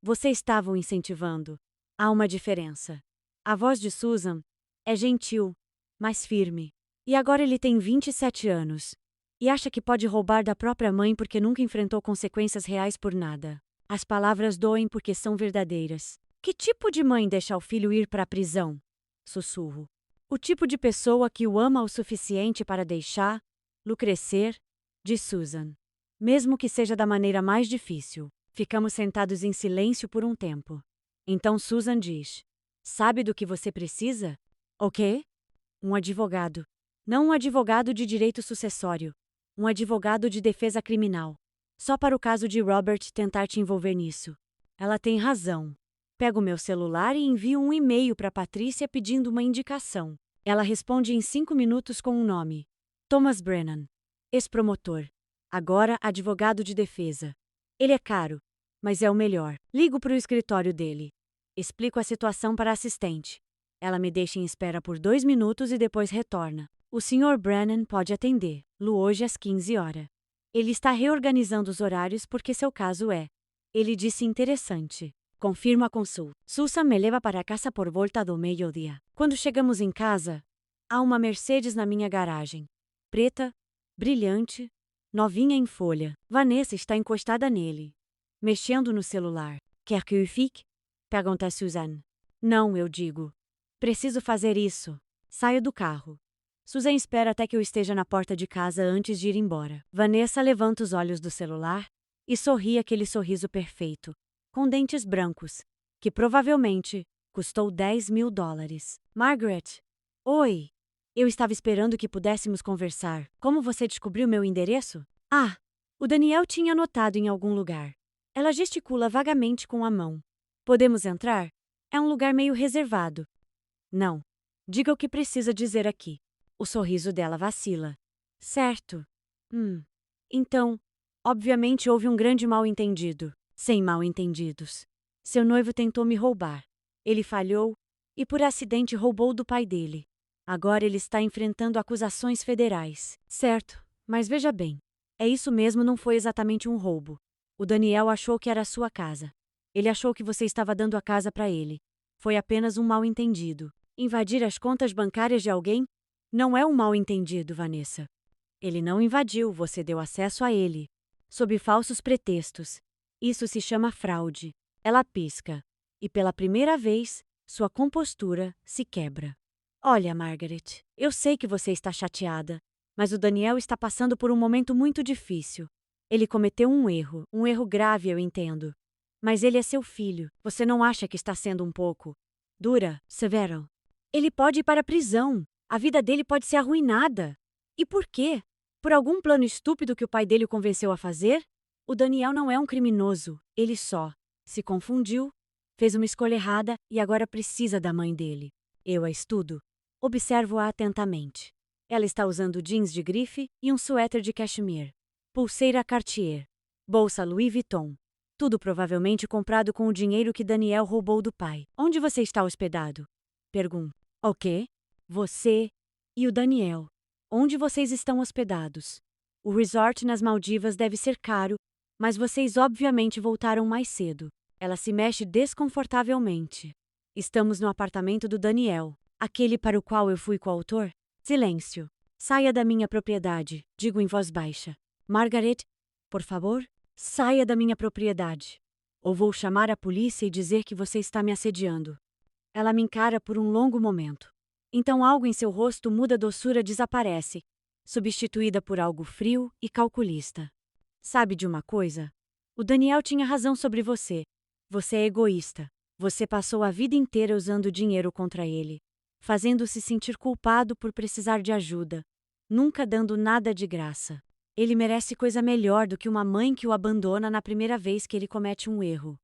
Você estava o incentivando. Há uma diferença. A voz de Susan é gentil, mas firme. E agora ele tem 27 anos. E acha que pode roubar da própria mãe porque nunca enfrentou consequências reais por nada. As palavras doem porque são verdadeiras. Que tipo de mãe deixa o filho ir para a prisão? Sussurro. O tipo de pessoa que o ama o suficiente para deixá-lo crescer, diz Susan. Mesmo que seja da maneira mais difícil. Ficamos sentados em silêncio por um tempo. Então Susan diz: Sabe do que você precisa? O quê? Um advogado. Não um advogado de direito sucessório. Um advogado de defesa criminal. Só para o caso de Robert tentar te envolver nisso. Ela tem razão. Pego meu celular e envio um e-mail para Patrícia pedindo uma indicação. Ela responde em 5 minutos com um nome. Thomas Brennan. Ex-promotor. Agora advogado de defesa. Ele é caro, mas é o melhor. Ligo para o escritório dele. Explico a situação para a assistente. Ela me deixa em espera por 2 minutos e depois retorna. O Sr. Brennan pode atender-lo hoje às 15 horas. Ele está reorganizando os horários porque seu caso é. Ele disse interessante. Confirmo a consulta. Susan me leva para casa por volta do meio-dia. Quando chegamos em casa, há uma Mercedes na minha garagem. Preta, brilhante, novinha em folha. Vanessa está encostada nele, mexendo no celular. Quer que eu fique? Pergunta Susan. Não, eu digo. Preciso fazer isso. Saio do carro. Susan espera até que eu esteja na porta de casa antes de ir embora. Vanessa levanta os olhos do celular e sorri aquele sorriso perfeito, com dentes brancos, que provavelmente custou $10.000. Margaret. Oi. Eu estava esperando que pudéssemos conversar. Como você descobriu meu endereço? Ah, o Daniel tinha anotado em algum lugar. Ela gesticula vagamente com a mão. Podemos entrar? É um lugar meio reservado. Não. Diga o que precisa dizer aqui. O sorriso dela vacila. Certo. Então, obviamente houve um grande mal-entendido. Sem mal-entendidos. Seu noivo tentou me roubar. Ele falhou e por acidente roubou do pai dele. Agora ele está enfrentando acusações federais. Certo, mas veja bem. É isso mesmo, não foi exatamente um roubo. O Daniel achou que era a sua casa. Ele achou que você estava dando a casa para ele. Foi apenas um mal-entendido. Invadir as contas bancárias de alguém? Não é um mal-entendido, Vanessa. Ele não invadiu, você deu acesso a ele. Sob falsos pretextos. Isso se chama fraude. Ela pisca. E pela primeira vez, sua compostura se quebra. Olha, Margaret, eu sei que você está chateada, mas o Daniel está passando por um momento muito difícil. Ele cometeu um erro grave, eu entendo. Mas ele é seu filho. Você não acha que está sendo um pouco dura, severo? Ele pode ir para a prisão. A vida dele pode ser arruinada. E por quê? Por algum plano estúpido que o pai dele o convenceu a fazer? O Daniel não é um criminoso. Ele só se confundiu, fez uma escolha errada e agora precisa da mãe dele. Eu a estudo. Observo-a atentamente. Ela está usando jeans de grife e um suéter de cachemir. Pulseira Cartier. Bolsa Louis Vuitton. Tudo provavelmente comprado com o dinheiro que Daniel roubou do pai. Onde você está hospedado? perguntou. O quê? Você e o Daniel. Onde vocês estão hospedados? O resort nas Maldivas deve ser caro, mas vocês obviamente voltaram mais cedo. Ela se mexe desconfortavelmente. Estamos no apartamento do Daniel, aquele para o qual eu fui coautor. Silêncio. Saia da minha propriedade, digo em voz baixa. Margaret, por favor, saia da minha propriedade. Ou vou chamar a polícia e dizer que você está me assediando. Ela me encara por um longo momento. Então algo em seu rosto muda, a doçura desaparece, substituída por algo frio e calculista. Sabe de uma coisa? O Daniel tinha razão sobre você. Você é egoísta. Você passou a vida inteira usando dinheiro contra ele, fazendo-se sentir culpado por precisar de ajuda, nunca dando nada de graça. Ele merece coisa melhor do que uma mãe que o abandona na primeira vez que ele comete um erro.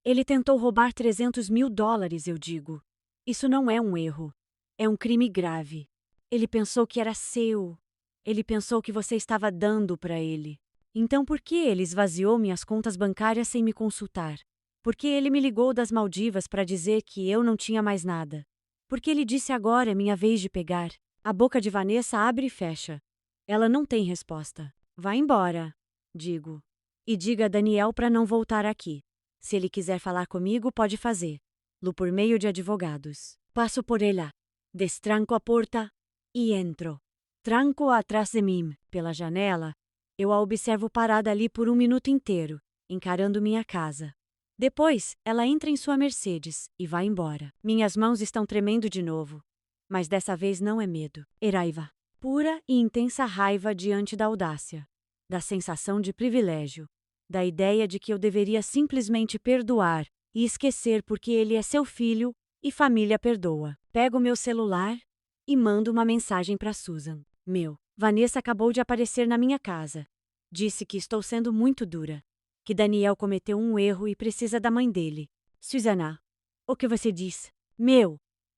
Ele tentou roubar $300.000, eu digo. Isso não é um erro. É um crime grave. Ele pensou que era seu. Ele pensou que você estava dando para ele. Então por que ele esvaziou minhas contas bancárias sem me consultar? Por que ele me ligou das Maldivas para dizer que eu não tinha mais nada? Por que ele disse agora é minha vez de pegar? A boca de Vanessa abre e fecha. Ela não tem resposta. Vá embora, digo. E diga a Daniel para não voltar aqui. Se ele quiser falar comigo, pode fazer. Lo por meio de advogados. Passo por ela. Destranco a porta e entro. Tranco-a atrás de mim, pela janela. Eu a observo parada ali por um minuto inteiro, encarando minha casa. Depois, ela entra em sua Mercedes e vai embora. Minhas mãos estão tremendo de novo. Mas dessa vez não é medo. É raiva. Pura e intensa raiva diante da audácia. Da sensação de privilégio. Da ideia de que eu deveria simplesmente perdoar e esquecer porque ele é seu filho e família perdoa. Pego meu celular e mando uma mensagem para Susan. Vanessa acabou de aparecer na minha casa. Disse que estou sendo muito dura. Que Daniel cometeu um erro e precisa da mãe dele. Susana, o que você diz?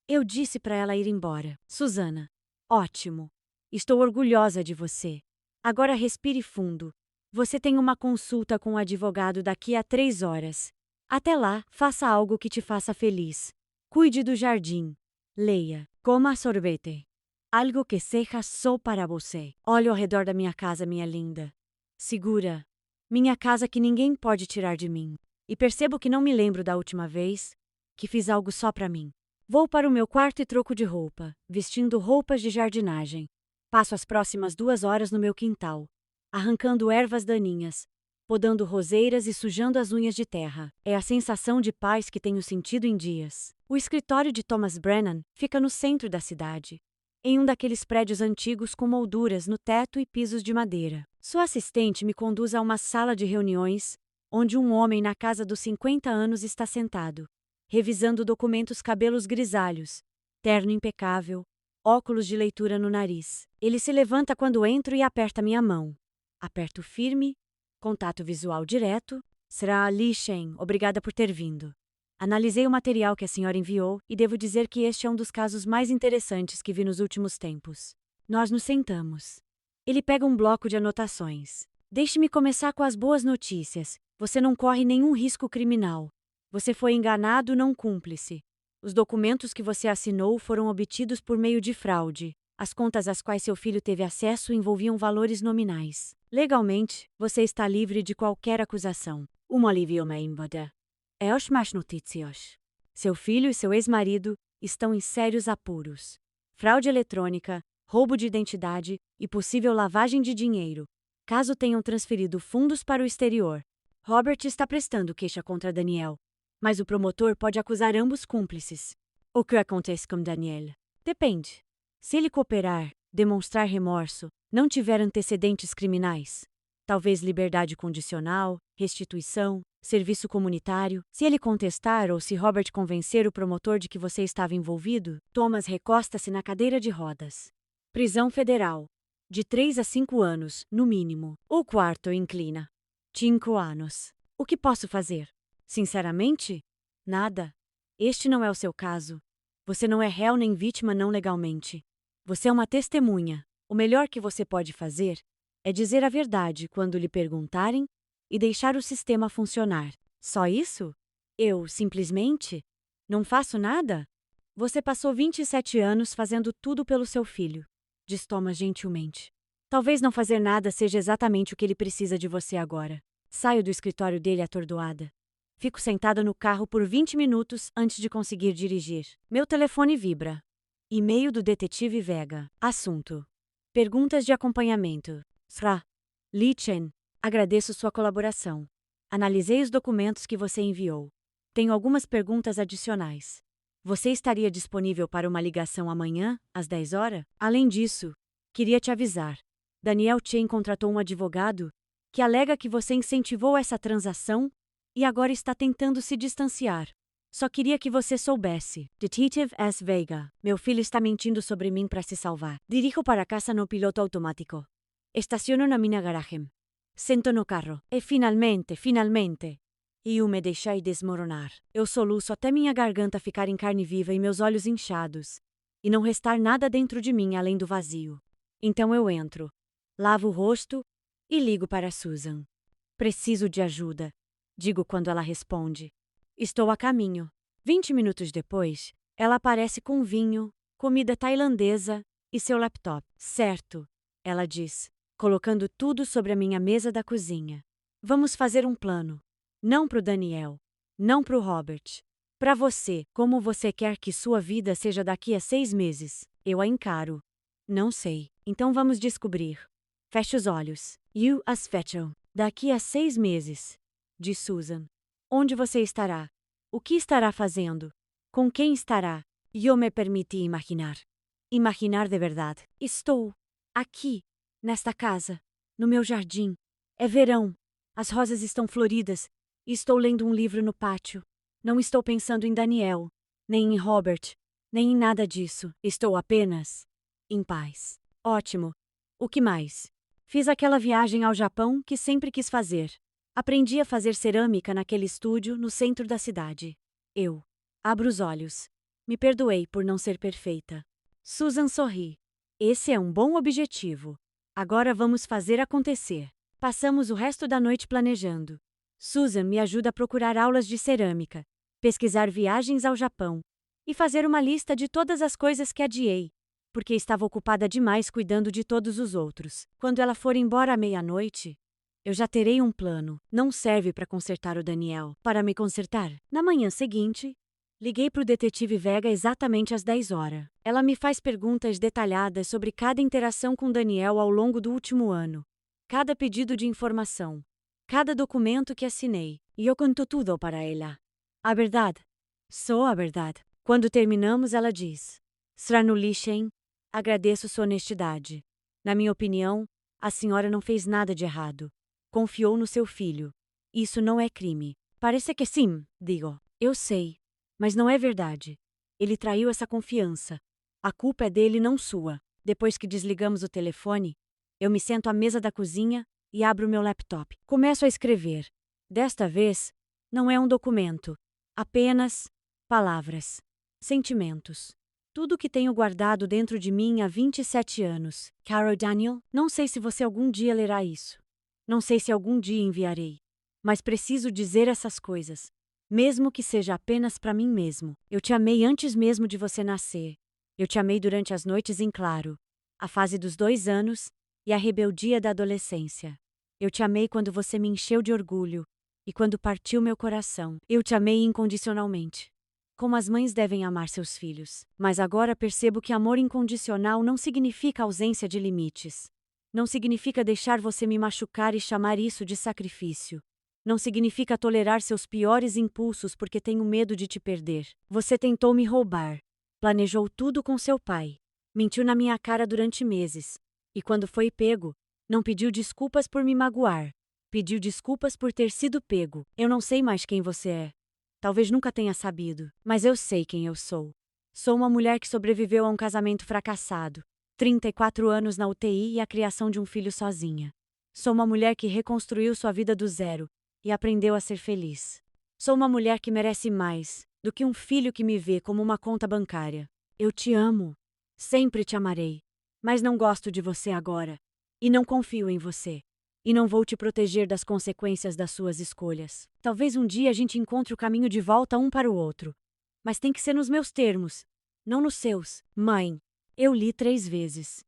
Eu disse para ela ir embora. Susana, ótimo. Estou orgulhosa de você. Agora respire fundo. Você tem uma consulta com o advogado daqui a 3 horas. Até lá, faça algo que te faça feliz. Cuide do jardim. Leia. Coma sorvete. Algo que seja só para você. Olhe ao redor da minha casa, minha linda. Segura. Minha casa que ninguém pode tirar de mim. E percebo que não me lembro da última vez que fiz algo só para mim. Vou para o meu quarto e troco de roupa, vestindo roupas de jardinagem. Passo as próximas 2 horas no meu quintal, arrancando ervas daninhas, podando roseiras e sujando as unhas de terra. É a sensação de paz que tenho sentido em dias. O escritório de Thomas Brennan fica no centro da cidade, em um daqueles prédios antigos com molduras no teto e pisos de madeira. Sua assistente me conduz a uma sala de reuniões, onde um homem na casa dos 50 anos está sentado, revisando documentos, cabelos grisalhos, terno impecável, óculos de leitura no nariz. Ele se levanta quando entro e aperta minha mão. Aperto firme, contato visual direto. Será Ali Shen, obrigada por ter vindo. Analisei o material que a senhora enviou e devo dizer que este é um dos casos mais interessantes que vi nos últimos tempos. Nós nos sentamos. Ele pega um bloco de anotações. Deixe-me começar com as boas notícias. Você não corre nenhum risco criminal. Você foi enganado, não cúmplice. Os documentos que você assinou foram obtidos por meio de fraude. As contas às quais seu filho teve acesso envolviam valores nominais. Legalmente, você está livre de qualquer acusação. Uma alívio me embora. É os más notícias. Seu filho e seu ex-marido estão em sérios apuros. Fraude eletrônica, roubo de identidade e possível lavagem de dinheiro, caso tenham transferido fundos para o exterior. Robert está prestando queixa contra Daniel, mas o promotor pode acusar ambos cúmplices. O que acontece com Daniel? Depende. Se ele cooperar, demonstrar remorso, não tiver antecedentes criminais, talvez liberdade condicional, restituição, serviço comunitário. Se ele contestar ou se Robert convencer o promotor de que você estava envolvido, Thomas recosta-se na cadeira de rodas. Prisão federal. De 3 a 5 anos, no mínimo. O quarto inclina. 5 anos. O que posso fazer? Sinceramente? Nada. Este não é o seu caso. Você não é réu nem vítima não legalmente. Você é uma testemunha. O melhor que você pode fazer é dizer a verdade quando lhe perguntarem e deixar o sistema funcionar. Só isso? Eu, simplesmente, não faço nada? Você passou 27 anos fazendo tudo pelo seu filho, diz Thomas gentilmente. Talvez não fazer nada seja exatamente o que ele precisa de você agora. Saio do escritório dele atordoada. Fico sentada no carro por 20 minutos antes de conseguir dirigir. Meu telefone vibra. E-mail do detetive Vega. Assunto: perguntas de acompanhamento. Sra. Li Chen. Agradeço sua colaboração. Analisei os documentos que você enviou. Tenho algumas perguntas adicionais. Você estaria disponível para uma ligação amanhã, às 10 horas? Além disso, queria te avisar. Daniel Chen contratou um advogado que alega que você incentivou essa transação e agora está tentando se distanciar. Só queria que você soubesse. Detective S. Vega. Meu filho está mentindo sobre mim para se salvar. Dirijo para casa no piloto automático. Estaciono na minha garagem. Sento no carro. E finalmente. E eu me deixei desmoronar. Eu soluço até minha garganta ficar em carne viva e meus olhos inchados. E não restar nada dentro de mim além do vazio. Então eu entro. Lavo o rosto e ligo para Susan. Preciso de ajuda, digo quando ela responde. Estou a caminho. 20 minutos depois, ela aparece com vinho, comida tailandesa e seu laptop. Certo, ela diz, colocando tudo sobre a minha mesa da cozinha. Vamos fazer um plano. Não pro Daniel, não pro Robert. Para você, como você quer que sua vida seja daqui a 6 meses? Eu a encaro. Não sei. Então vamos descobrir. Feche os olhos. You as fecham. Daqui a 6 meses, diz Susan. Onde você estará? O que estará fazendo? Com quem estará? Eu me permiti imaginar. Imaginar de verdade. Estou aqui, nesta casa, no meu jardim. É verão. As rosas estão floridas. E estou lendo um livro no pátio. Não estou pensando em Daniel, nem em Robert, nem em nada disso. Estou apenas em paz. Ótimo. O que mais? Fiz aquela viagem ao Japão que sempre quis fazer. Aprendi a fazer cerâmica naquele estúdio no centro da cidade. Eu abro os olhos. Me perdoei por não ser perfeita. Susan sorri. Esse é um bom objetivo. Agora vamos fazer acontecer. Passamos o resto da noite planejando. Susan me ajuda a procurar aulas de cerâmica, pesquisar viagens ao Japão e fazer uma lista de todas as coisas que adiei, porque estava ocupada demais cuidando de todos os outros. Quando ela for embora à meia-noite, eu já terei um plano. Não serve para consertar o Daniel. Para me consertar, na manhã seguinte, liguei para o detetive Vega exatamente às 10 horas. Ela me faz perguntas detalhadas sobre cada interação com Daniel ao longo do último ano, cada pedido de informação, cada documento que assinei, e eu conto tudo para ela. A verdade. Só a verdade. Quando terminamos, ela diz: Sra. Li Chen, agradeço sua honestidade. Na minha opinião, a senhora não fez nada de errado. Confiou no seu filho. Isso não é crime. Parece que sim, digo. Eu sei. Mas não é verdade. Ele traiu essa confiança. A culpa é dele, não sua. Depois que desligamos o telefone, eu me sento à mesa da cozinha e abro meu laptop. Começo a escrever. Desta vez, não é um documento. Apenas palavras. Sentimentos. Tudo que tenho guardado dentro de mim há 27 anos. Carol Daniel, não sei se você algum dia lerá isso. Não sei se algum dia enviarei. Mas preciso dizer essas coisas. Mesmo que seja apenas para mim mesmo. Eu te amei antes mesmo de você nascer. Eu te amei durante as noites em claro. A fase dos 2 anos e a rebeldia da adolescência. Eu te amei quando você me encheu de orgulho e quando partiu meu coração. Eu te amei incondicionalmente. Como as mães devem amar seus filhos. Mas agora percebo que amor incondicional não significa ausência de limites. Não significa deixar você me machucar e chamar isso de sacrifício. Não significa tolerar seus piores impulsos porque tenho medo de te perder. Você tentou me roubar. Planejou tudo com seu pai. Mentiu na minha cara durante meses. E quando foi pego, não pediu desculpas por me magoar. Pediu desculpas por ter sido pego. Eu não sei mais quem você é. Talvez nunca tenha sabido, mas eu sei quem eu sou. Sou uma mulher que sobreviveu a um casamento fracassado, 34 anos na UTI e a criação de um filho sozinha. Sou uma mulher que reconstruiu sua vida do zero e aprendeu a ser feliz. Sou uma mulher que merece mais do que um filho que me vê como uma conta bancária. Eu te amo. Sempre te amarei. Mas não gosto de você agora. E não confio em você. E não vou te proteger das consequências das suas escolhas. Talvez um dia a gente encontre o caminho de volta um para o outro. Mas tem que ser nos meus termos. Não nos seus. Mãe. Eu li 3 vezes.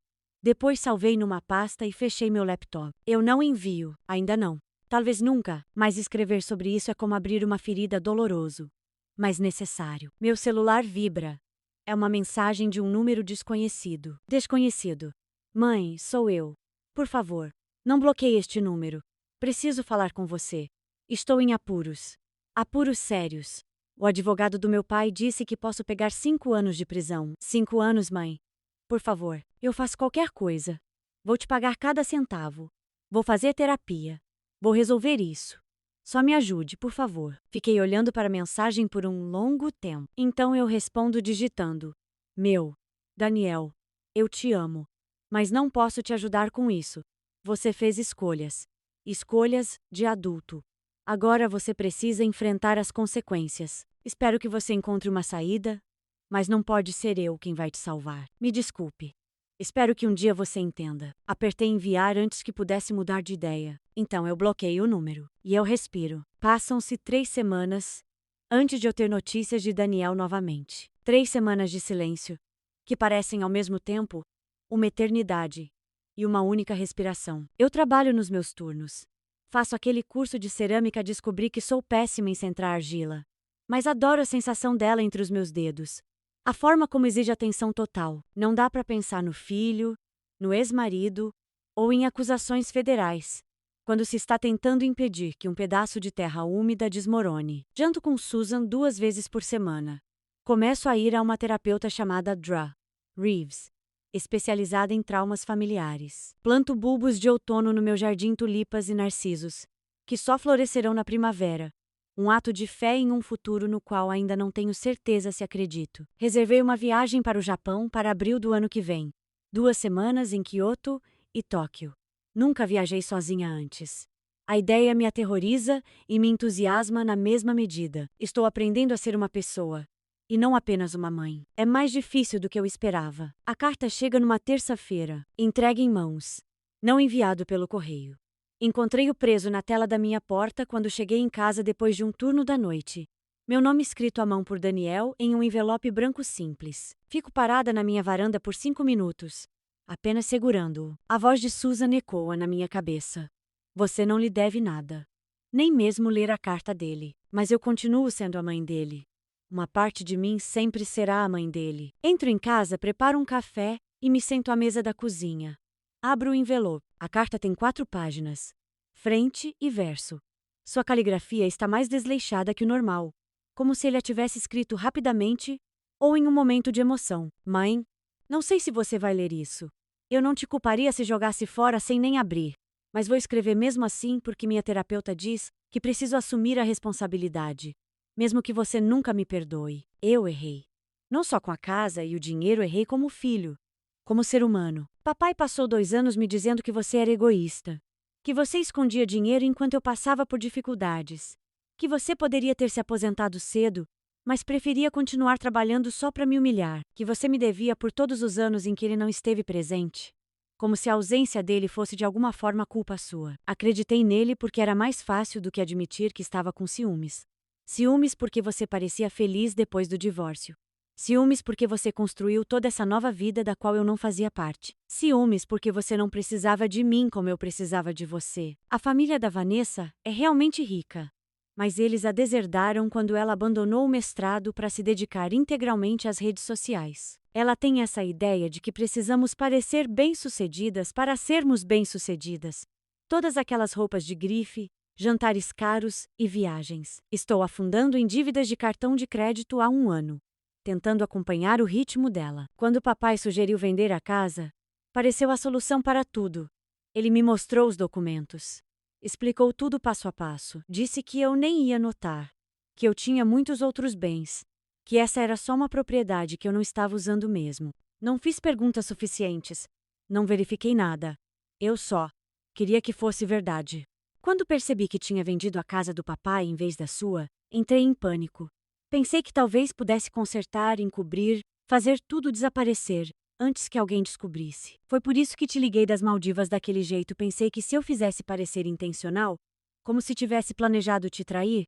Depois salvei numa pasta e fechei meu laptop. Eu não envio, ainda não. Talvez nunca, mas escrever sobre isso é como abrir uma ferida doloroso, mas necessário. Meu celular vibra. É uma mensagem de um número desconhecido. Desconhecido. Mãe, sou eu. Por favor, não bloqueie este número. Preciso falar com você. Estou em apuros. Apuros sérios. O advogado do meu pai disse que posso pegar 5 anos de prisão. 5 anos, mãe. Por favor, eu faço qualquer coisa. Vou te pagar cada centavo. Vou fazer terapia. Vou resolver isso. Só me ajude, por favor. Fiquei olhando para a mensagem por um longo tempo. Então eu respondo digitando: Meu, Daniel, eu te amo. Mas não posso te ajudar com isso. Você fez escolhas. Escolhas de adulto. Agora você precisa enfrentar as consequências. Espero que você encontre uma saída, mas não pode ser eu quem vai te salvar. Me desculpe. Espero que um dia você entenda. Apertei enviar antes que pudesse mudar de ideia. Então eu bloqueio o número. E eu respiro. Passam-se 3 semanas antes de eu ter notícias de Daniel novamente. 3 semanas de silêncio, que parecem ao mesmo tempo uma eternidade e uma única respiração. Eu trabalho nos meus turnos. Faço aquele curso de cerâmica e descobri que sou péssima em centrar argila. Mas adoro a sensação dela entre os meus dedos. A forma como exige atenção total. Não dá para pensar no filho, no ex-marido ou em acusações federais, quando se está tentando impedir que um pedaço de terra úmida desmorone. Janto com Susan 2 vezes por semana. Começo a ir a uma terapeuta chamada Dra. Reeves, especializada em traumas familiares. Planto bulbos de outono no meu jardim, tulipas e narcisos, que só florescerão na primavera. Um ato de fé em um futuro no qual ainda não tenho certeza se acredito. Reservei uma viagem para o Japão para abril do ano que vem. 2 semanas em Kyoto e Tóquio. Nunca viajei sozinha antes. A ideia me aterroriza e me entusiasma na mesma medida. Estou aprendendo a ser uma pessoa, e não apenas uma mãe. É mais difícil do que eu esperava. A carta chega numa terça-feira, entregue em mãos, não enviado pelo correio. Encontrei-o preso na tela da minha porta quando cheguei em casa depois de um turno da noite. Meu nome escrito à mão por Daniel em um envelope branco simples. Fico parada na minha varanda por 5 minutos, apenas segurando-o. A voz de Susan ecoa na minha cabeça. Você não lhe deve nada. Nem mesmo ler a carta dele. Mas eu continuo sendo a mãe dele. Uma parte de mim sempre será a mãe dele. Entro em casa, preparo um café e me sento à mesa da cozinha. Abro o envelope. A carta tem 4 páginas. Frente e verso. Sua caligrafia está mais desleixada que o normal, como se ele a tivesse escrito rapidamente ou em um momento de emoção. Mãe, não sei se você vai ler isso. Eu não te culparia se jogasse fora sem nem abrir. Mas vou escrever mesmo assim porque minha terapeuta diz que preciso assumir a responsabilidade. Mesmo que você nunca me perdoe. Eu errei. Não só com a casa e o dinheiro, errei como filho. Como ser humano. Papai passou 2 anos me dizendo que você era egoísta. Que você escondia dinheiro enquanto eu passava por dificuldades. Que você poderia ter se aposentado cedo, mas preferia continuar trabalhando só para me humilhar. Que você me devia por todos os anos em que ele não esteve presente. Como se a ausência dele fosse de alguma forma culpa sua. Acreditei nele porque era mais fácil do que admitir que estava com ciúmes. Ciúmes porque você parecia feliz depois do divórcio. Ciúmes porque você construiu toda essa nova vida da qual eu não fazia parte. Ciúmes porque você não precisava de mim como eu precisava de você. A família da Vanessa é realmente rica. Mas eles a deserdaram quando ela abandonou o mestrado para se dedicar integralmente às redes sociais. Ela tem essa ideia de que precisamos parecer bem-sucedidas para sermos bem-sucedidas. Todas aquelas roupas de grife, jantares caros e viagens. Estou afundando em dívidas de cartão de crédito há 1 ano, tentando acompanhar o ritmo dela. Quando papai sugeriu vender a casa, pareceu a solução para tudo. Ele me mostrou os documentos. Explicou tudo passo a passo. Disse que eu nem ia notar. Que eu tinha muitos outros bens. Que essa era só uma propriedade que eu não estava usando mesmo. Não fiz perguntas suficientes. Não verifiquei nada. Eu só queria que fosse verdade. Quando percebi que tinha vendido a casa do papai em vez da sua, entrei em pânico. Pensei que talvez pudesse consertar, encobrir, fazer tudo desaparecer, antes que alguém descobrisse. Foi por isso que te liguei das Maldivas daquele jeito. Pensei que se eu fizesse parecer intencional, como se tivesse planejado te trair,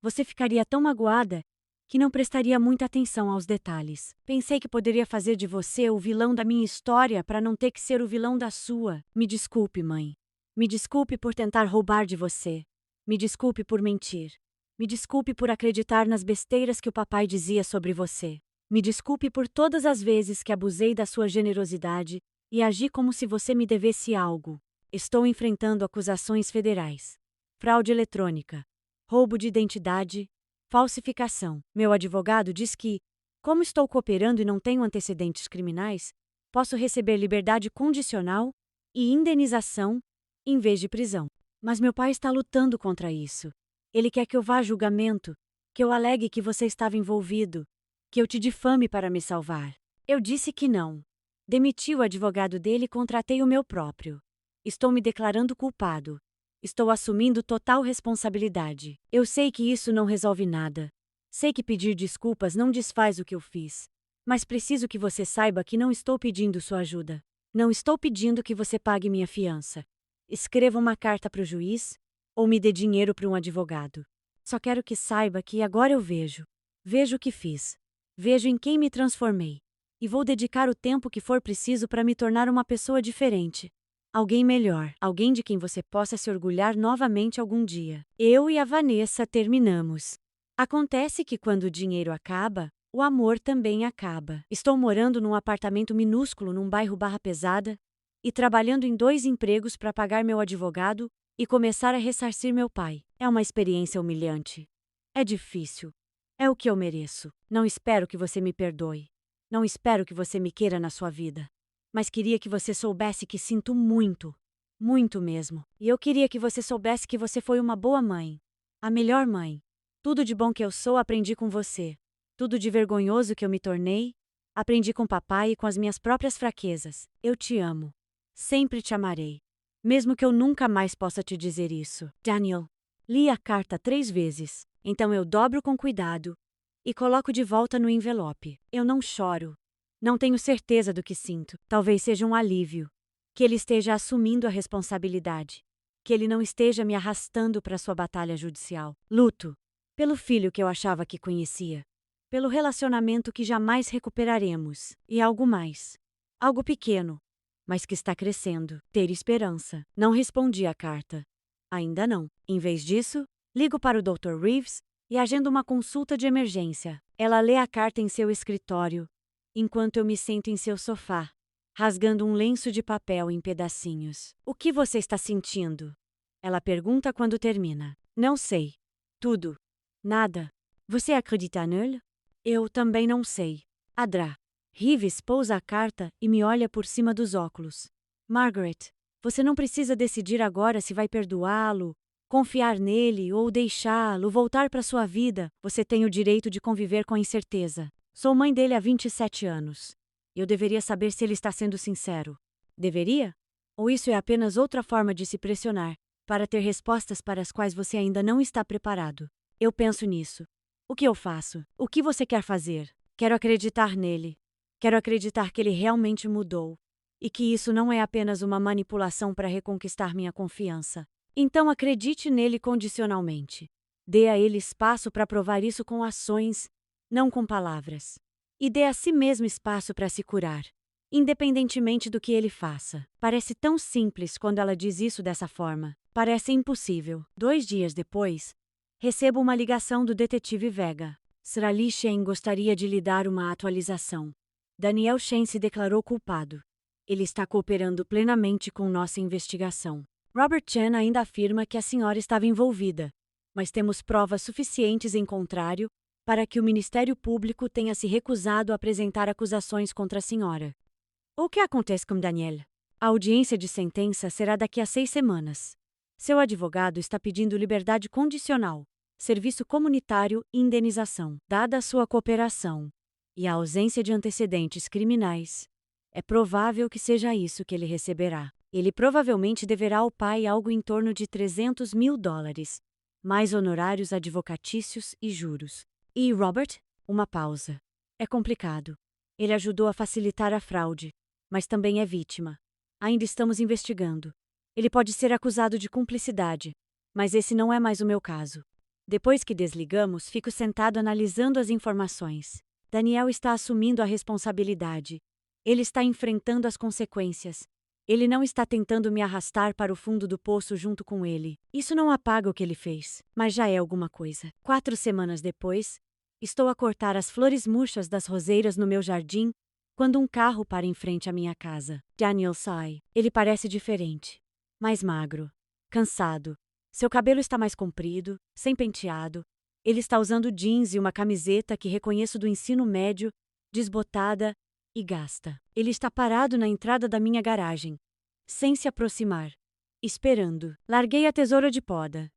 você ficaria tão magoada que não prestaria muita atenção aos detalhes. Pensei que poderia fazer de você o vilão da minha história para não ter que ser o vilão da sua. Me desculpe, mãe. Me desculpe por tentar roubar de você. Me desculpe por mentir. Me desculpe por acreditar nas besteiras que o papai dizia sobre você. Me desculpe por todas as vezes que abusei da sua generosidade e agi como se você me devesse algo. Estou enfrentando acusações federais. Fraude eletrônica. Roubo de identidade. Falsificação. Meu advogado diz que, como estou cooperando e não tenho antecedentes criminais, posso receber liberdade condicional e indenização em vez de prisão. Mas meu pai está lutando contra isso. Ele quer que eu vá a julgamento, que eu alegue que você estava envolvido, que eu te difame para me salvar. Eu disse que não. Demiti o advogado dele e contratei o meu próprio. Estou me declarando culpado. Estou assumindo total responsabilidade. Eu sei que isso não resolve nada. Sei que pedir desculpas não desfaz o que eu fiz. Mas preciso que você saiba que não estou pedindo sua ajuda. Não estou pedindo que você pague minha fiança. Escreva uma carta para o juiz, ou me dê dinheiro para um advogado. Só quero que saiba que agora eu vejo. Vejo o que fiz. Vejo em quem me transformei. E vou dedicar o tempo que for preciso para me tornar uma pessoa diferente. Alguém melhor, alguém de quem você possa se orgulhar novamente algum dia. Eu e a Vanessa terminamos. Acontece que quando o dinheiro acaba, o amor também acaba. Estou morando num apartamento minúsculo num bairro Barra Pesada e trabalhando em 2 empregos para pagar meu advogado e começar a ressarcir meu pai. É uma experiência humilhante. É difícil. É o que eu mereço. Não espero que você me perdoe. Não espero que você me queira na sua vida. Mas queria que você soubesse que sinto muito. Muito mesmo. E eu queria que você soubesse que você foi uma boa mãe. A melhor mãe. Tudo de bom que eu sou aprendi com você. Tudo de vergonhoso que eu me tornei, aprendi com papai e com as minhas próprias fraquezas. Eu te amo. Sempre te amarei. Mesmo que eu nunca mais possa te dizer isso. Daniel. Li a carta 3 vezes. Então eu dobro com cuidado e coloco de volta no envelope. Eu não choro. Não tenho certeza do que sinto. Talvez seja um alívio. Que ele esteja assumindo a responsabilidade. Que ele não esteja me arrastando para sua batalha judicial. Luto. Pelo filho que eu achava que conhecia. Pelo relacionamento que jamais recuperaremos. E algo mais. Algo pequeno, mas que está crescendo. Ter esperança. Não respondi à carta. Ainda não. Em vez disso, ligo para o Dr. Reeves e agendo uma consulta de emergência. Ela lê a carta em seu escritório, enquanto eu me sento em seu sofá, rasgando um lenço de papel em pedacinhos. O que você está sentindo? Ela pergunta quando termina. Não sei. Tudo. Nada. Você acredita nele? Eu também não sei. Adra. Reeves pousa a carta e me olha por cima dos óculos. Margaret, você não precisa decidir agora se vai perdoá-lo, confiar nele ou deixá-lo voltar para sua vida. Você tem o direito de conviver com a incerteza. Sou mãe dele há 27 anos. Eu deveria saber se ele está sendo sincero. Deveria? Ou isso é apenas outra forma de se pressionar, para ter respostas para as quais você ainda não está preparado? Eu penso nisso. O que eu faço? O que você quer fazer? Quero acreditar nele. Quero acreditar que ele realmente mudou. E que isso não é apenas uma manipulação para reconquistar minha confiança. Então acredite nele condicionalmente. Dê a ele espaço para provar isso com ações, não com palavras. E dê a si mesmo espaço para se curar, independentemente do que ele faça. Parece tão simples quando ela diz isso dessa forma. Parece impossível. 2 dias depois, recebo uma ligação do detetive Vega. Srali Shen gostaria de lhe dar uma atualização. Daniel Shen se declarou culpado. Ele está cooperando plenamente com nossa investigação. Robert Chen ainda afirma que a senhora estava envolvida, mas temos provas suficientes em contrário para que o Ministério Público tenha se recusado a apresentar acusações contra a senhora. O que acontece com Daniel? A audiência de sentença será daqui a 6 semanas. Seu advogado está pedindo liberdade condicional, serviço comunitário e indenização. Dada a sua cooperação e a ausência de antecedentes criminais, é provável que seja isso que ele receberá. Ele provavelmente deverá ao pai algo em torno de $300 mil, mais honorários advocatícios e juros. E Robert? Uma pausa. É complicado. Ele ajudou a facilitar a fraude, mas também é vítima. Ainda estamos investigando. Ele pode ser acusado de cumplicidade, mas esse não é mais o meu caso. Depois que desligamos, fico sentado analisando as informações. Daniel está assumindo a responsabilidade. Ele está enfrentando as consequências. Ele não está tentando me arrastar para o fundo do poço junto com ele. Isso não apaga o que ele fez, mas já é alguma coisa. 4 semanas depois, estou a cortar as flores murchas das roseiras no meu jardim quando um carro para em frente à minha casa. Daniel sai. Ele parece diferente. Mais magro. Cansado. Seu cabelo está mais comprido, sem penteado. Ele está usando jeans e uma camiseta que reconheço do ensino médio, desbotada e gasta. Ele está parado na entrada da minha garagem, sem se aproximar, esperando. Larguei a tesoura de poda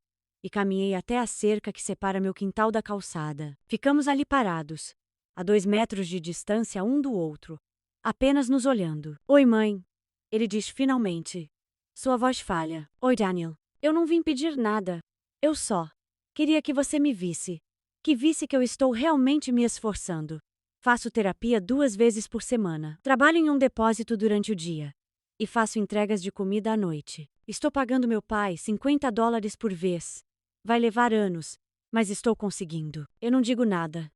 e caminhei até a cerca que separa meu quintal da calçada. Ficamos ali parados, a 2 metros de distância um do outro, apenas nos olhando. Oi, mãe, ele diz finalmente. Sua voz falha. Oi, Daniel. Eu não vim pedir nada. Eu só queria que você me visse. Que visse que eu estou realmente me esforçando. Faço terapia 2 vezes por semana. Trabalho em um depósito durante o dia. E faço entregas de comida à noite. Estou pagando meu pai $50 por vez. Vai levar anos, mas estou conseguindo. Eu não digo nada.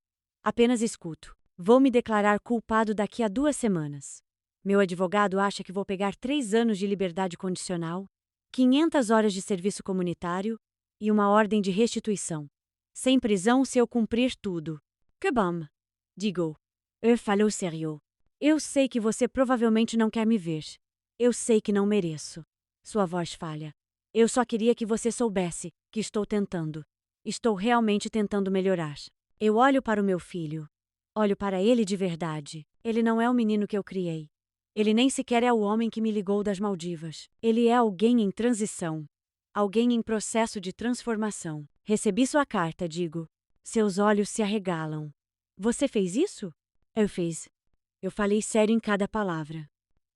Apenas escuto. Vou me declarar culpado daqui a 2 semanas. Meu advogado acha que vou pegar 3 anos de liberdade condicional, 500 horas de serviço comunitário e uma ordem de restituição. Sem prisão se eu cumprir tudo. Que bom. Digo. Eu falo sério. Eu sei que você provavelmente não quer me ver. Eu sei que não mereço. Sua voz falha. Eu só queria que você soubesse que estou tentando. Estou realmente tentando melhorar. Eu olho para o meu filho. Olho para ele de verdade. Ele não é o menino que eu criei. Ele nem sequer é o homem que me ligou das Maldivas. Ele é alguém em transição. Alguém em processo de transformação. Recebi sua carta, digo. Seus olhos se arregalam. Você fez isso? Eu fiz. Eu falei sério em cada palavra.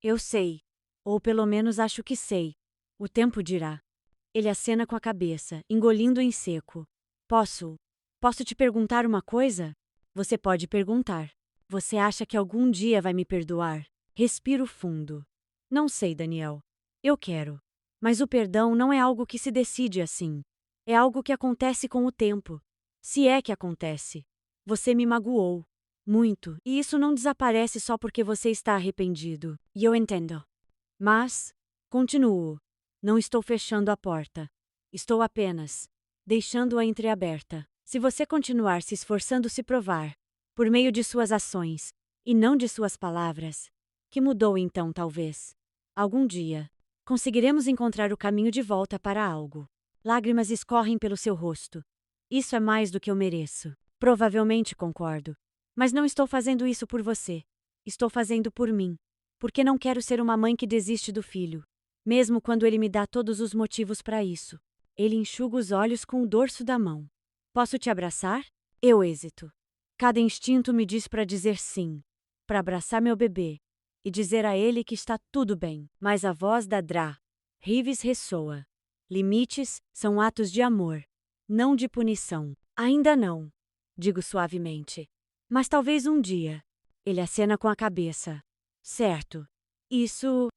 Eu sei. Ou pelo menos acho que sei. O tempo dirá. Ele acena com a cabeça, engolindo em seco. Posso te perguntar uma coisa? Você pode perguntar. Você acha que algum dia vai me perdoar? Respiro fundo. Não sei, Daniel. Eu quero. Mas o perdão não é algo que se decide assim. É algo que acontece com o tempo. Se é que acontece. Você me magoou. Muito. E isso não desaparece só porque você está arrependido. E eu entendo. Mas, continuo. Não estou fechando a porta. Estou apenas deixando-a entreaberta. Se você continuar se esforçando se provar, por meio de suas ações, e não de suas palavras, que mudou então talvez. Algum dia, conseguiremos encontrar o caminho de volta para algo. Lágrimas escorrem pelo seu rosto. Isso é mais do que eu mereço. Provavelmente concordo. Mas não estou fazendo isso por você. Estou fazendo por mim. Porque não quero ser uma mãe que desiste do filho. Mesmo quando ele me dá todos os motivos para isso. Ele enxuga os olhos com o dorso da mão. Posso te abraçar? Eu hesito. Cada instinto me diz para dizer sim. Para abraçar meu bebê. E dizer a ele que está tudo bem. Mas a voz da Dra. Rives ressoa. Limites são atos de amor. Não de punição. Ainda não. Digo suavemente. Mas talvez um dia. Ele acena com a cabeça. Certo. Isso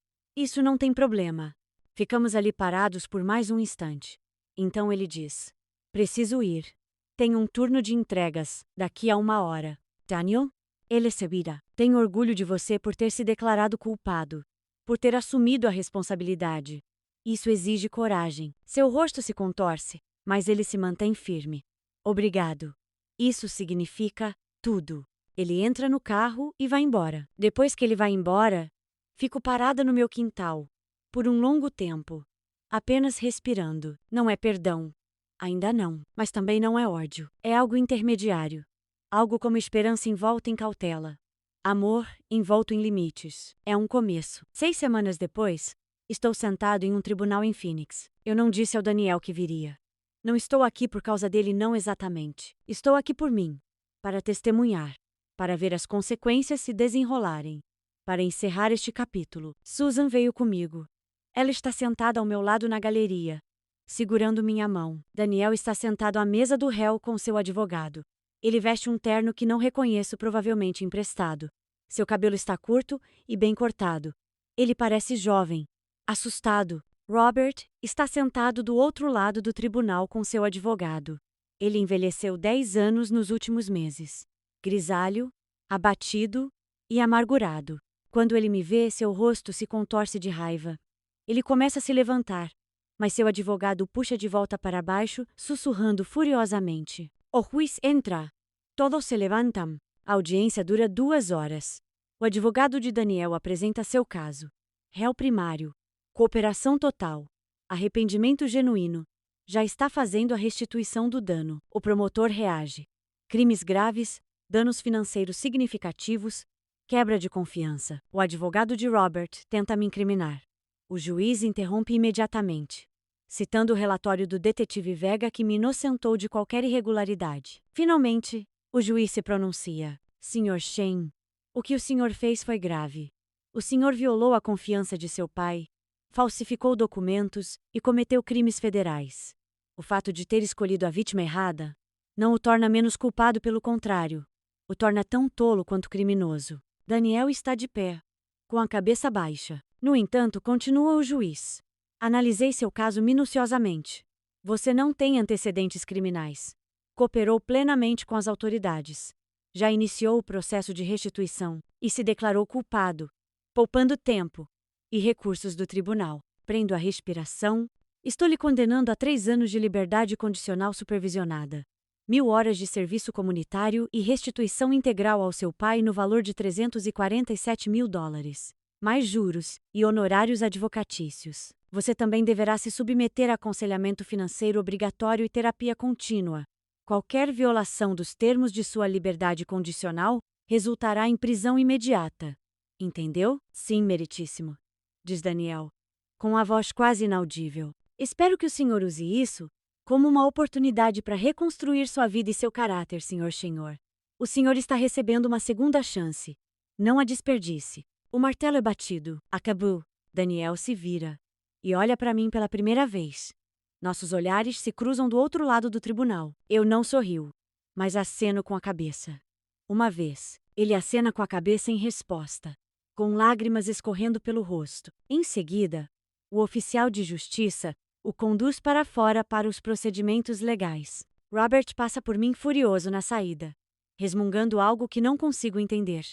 não tem problema. Ficamos ali parados por mais um instante. Então ele diz. Preciso ir. Tenho um turno de entregas, daqui a 1 hora. Daniel? Ele se vira. Tenho orgulho de você por ter se declarado culpado. Por ter assumido a responsabilidade. Isso exige coragem. Seu rosto se contorce, mas ele se mantém firme. Obrigado. Isso significa tudo. Ele entra no carro e vai embora. Depois que ele vai embora, fico parada no meu quintal. Por um longo tempo. Apenas respirando. Não é perdão. Ainda não. Mas também não é ódio. É algo intermediário. Algo como esperança envolta em cautela. Amor envolto em limites. É um começo. 6 semanas depois, estou sentado em um tribunal em Phoenix. Eu não disse ao Daniel que viria. Não estou aqui por causa dele, não exatamente. Estou aqui por mim. Para testemunhar. Para ver as consequências se desenrolarem. Para encerrar este capítulo. Susan veio comigo. Ela está sentada ao meu lado na galeria, segurando minha mão. Daniel está sentado à mesa do réu com seu advogado. Ele veste um terno que não reconheço, provavelmente emprestado. Seu cabelo está curto e bem cortado. Ele parece jovem, assustado. Robert está sentado do outro lado do tribunal com seu advogado. Ele envelheceu 10 anos nos últimos meses. Grisalho, abatido e amargurado. Quando ele me vê, seu rosto se contorce de raiva. Ele começa a se levantar, mas seu advogado o puxa de volta para baixo, sussurrando furiosamente. O juiz entra. Todos se levantam. A audiência dura 2 horas. O advogado de Daniel apresenta seu caso. Réu primário. Cooperação total. Arrependimento genuíno. Já está fazendo a restituição do dano. O promotor reage. Crimes graves, danos financeiros significativos, quebra de confiança. O advogado de Robert tenta me incriminar. O juiz interrompe imediatamente, citando o relatório do detetive Vega que me inocentou de qualquer irregularidade. Finalmente, o juiz se pronuncia. Sr. Shen, o que o senhor fez foi grave. O senhor violou a confiança de seu pai, falsificou documentos e cometeu crimes federais. O fato de ter escolhido a vítima errada não o torna menos culpado, pelo contrário, o torna tão tolo quanto criminoso. Daniel está de pé, com a cabeça baixa. No entanto, continua o juiz. Analisei seu caso minuciosamente. Você não tem antecedentes criminais. Cooperou plenamente com as autoridades. Já iniciou o processo de restituição e se declarou culpado, poupando tempo e recursos do tribunal. Prendo a respiração. Estou lhe condenando a 3 anos de liberdade condicional supervisionada, 1.000 horas de serviço comunitário e restituição integral ao seu pai no valor de $347.000, mais juros e honorários advocatícios. Você também deverá se submeter a aconselhamento financeiro obrigatório e terapia contínua. Qualquer violação dos termos de sua liberdade condicional resultará em prisão imediata. Entendeu? Sim, meritíssimo, diz Daniel, com a voz quase inaudível. Espero que o senhor use isso como uma oportunidade para reconstruir sua vida e seu caráter, Sr. Senhor. O senhor está recebendo uma segunda chance. Não a desperdice. O martelo é batido. Acabou. Daniel se vira e olha para mim pela primeira vez. Nossos olhares se cruzam do outro lado do tribunal. Eu não sorrio, mas aceno com a cabeça. Uma vez, ele acena com a cabeça em resposta, com lágrimas escorrendo pelo rosto. Em seguida, o oficial de justiça o conduz para fora para os procedimentos legais. Robert passa por mim furioso na saída, resmungando algo que não consigo entender.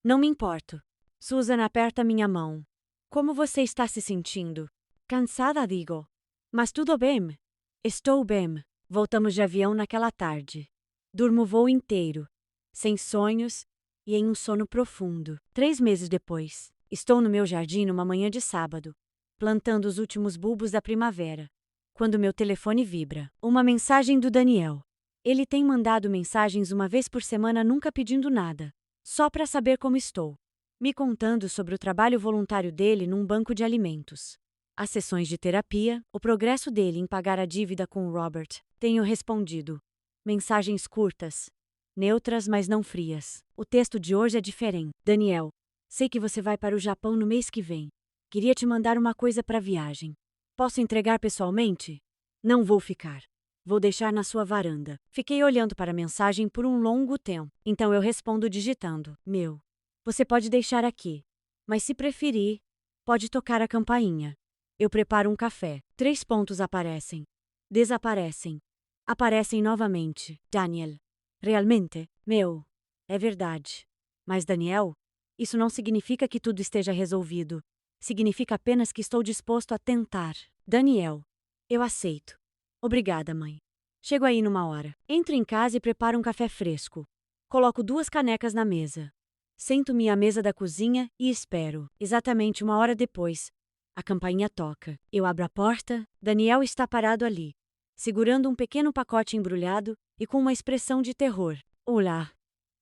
Não me importo. Susan aperta minha mão. Como você está se sentindo? Cansada, digo. Mas tudo bem. Estou bem. Voltamos de avião naquela tarde. Durmo o voo inteiro, sem sonhos e em um sono profundo. 3 meses depois, estou no meu jardim numa manhã de sábado, plantando os últimos bulbos da primavera, quando meu telefone vibra. Uma mensagem do Daniel. Ele tem mandado mensagens uma vez por semana, nunca pedindo nada, só para saber como estou, me contando sobre o trabalho voluntário dele num banco de alimentos, as sessões de terapia, o progresso dele em pagar a dívida com o Robert. Tenho respondido. Mensagens curtas, neutras, mas não frias. O texto de hoje é diferente. Daniel, sei que você vai para o Japão no mês que vem. Queria te mandar uma coisa para a viagem. Posso entregar pessoalmente? Não vou ficar. Vou deixar na sua varanda. Fiquei olhando para a mensagem por um longo tempo. Então eu respondo digitando. Meu. Você pode deixar aqui. Mas se preferir, pode tocar a campainha. Eu preparo um café. 3 pontos aparecem. Desaparecem. Aparecem novamente. Daniel. Realmente? Meu. É verdade. Mas Daniel, isso não significa que tudo esteja resolvido. Significa apenas que estou disposto a tentar. Daniel. Eu aceito. Obrigada, mãe. Chego aí numa hora. Entro em casa e preparo um café fresco. Coloco 2 canecas na mesa. Sento-me à mesa da cozinha e espero. Exatamente 1 hora depois, a campainha toca. Eu abro a porta. Daniel está parado ali, segurando um pequeno pacote embrulhado e com uma expressão de terror. Olá,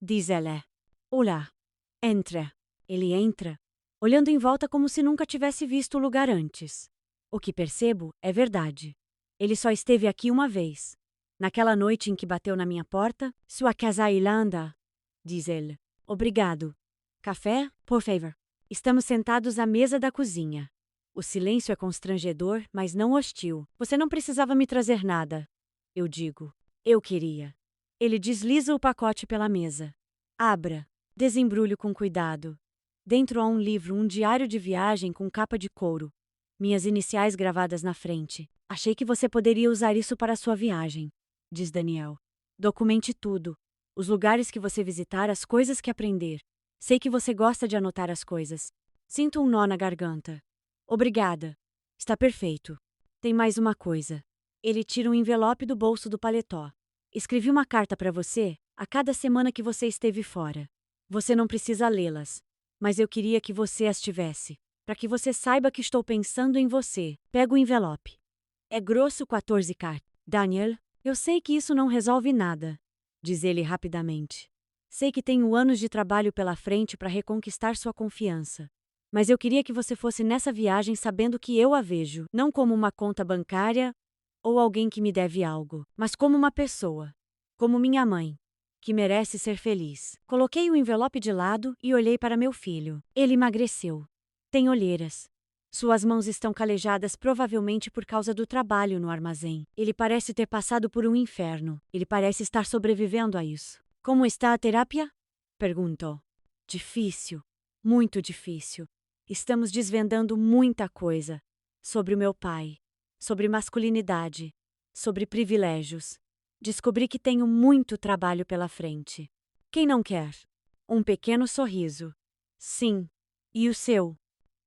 diz ela. Olá. Entra. Ele entra, olhando em volta como se nunca tivesse visto o lugar antes. O que percebo é verdade. Ele só esteve aqui uma vez. Naquela noite em que bateu na minha porta. Sua casa Irlanda, diz ele. Obrigado. Café, por favor. Estamos sentados à mesa da cozinha. O silêncio é constrangedor, mas não hostil. Você não precisava me trazer nada. Eu digo. Eu queria. Ele desliza o pacote pela mesa. Abra. Desembrulho com cuidado. Dentro há um livro, um diário de viagem com capa de couro. Minhas iniciais gravadas na frente. Achei que você poderia usar isso para sua viagem, diz Daniel. Documente tudo. Os lugares que você visitar, as coisas que aprender. Sei que você gosta de anotar as coisas. Sinto um nó na garganta. Obrigada. Está perfeito. Tem mais uma coisa. Ele tira um envelope do bolso do paletó. Escrevi uma carta para você a cada semana que você esteve fora. Você não precisa lê-las, mas eu queria que você as tivesse, para que você saiba que estou pensando em você. Pega o envelope. É grosso 14 cartas. Daniel, eu sei que isso não resolve nada, diz ele rapidamente. Sei que tenho anos de trabalho pela frente para reconquistar sua confiança. Mas eu queria que você fosse nessa viagem sabendo que eu a vejo, não como uma conta bancária ou alguém que me deve algo, mas como uma pessoa, como minha mãe, que merece ser feliz. Coloquei o envelope de lado e olhei para meu filho. Ele emagreceu. Tem olheiras. Suas mãos estão calejadas provavelmente por causa do trabalho no armazém. Ele parece ter passado por um inferno. Ele parece estar sobrevivendo a isso. Como está a terapia? Perguntou. Difícil. Muito difícil. Estamos desvendando muita coisa. Sobre o meu pai. Sobre masculinidade. Sobre privilégios. Descobri que tenho muito trabalho pela frente. Quem não quer? Um pequeno sorriso. Sim. E o seu?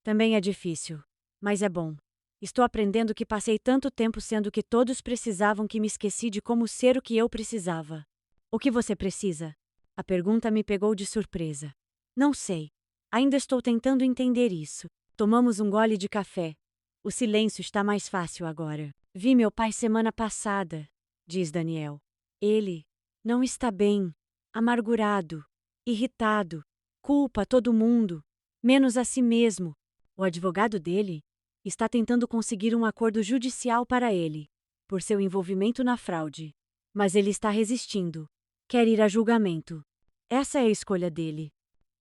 Também é difícil. Mas é bom. Estou aprendendo que passei tanto tempo sendo que todos precisavam que me esqueci de como ser o que eu precisava. O que você precisa? A pergunta me pegou de surpresa. Não sei. Ainda estou tentando entender isso. Tomamos um gole de café. O silêncio está mais fácil agora. Vi meu pai semana passada, diz Daniel. Ele não está bem. Amargurado. Irritado. Culpa todo mundo. Menos a si mesmo. O advogado dele está tentando conseguir um acordo judicial para ele, por seu envolvimento na fraude. Mas ele está resistindo. Quer ir a julgamento. Essa é a escolha dele.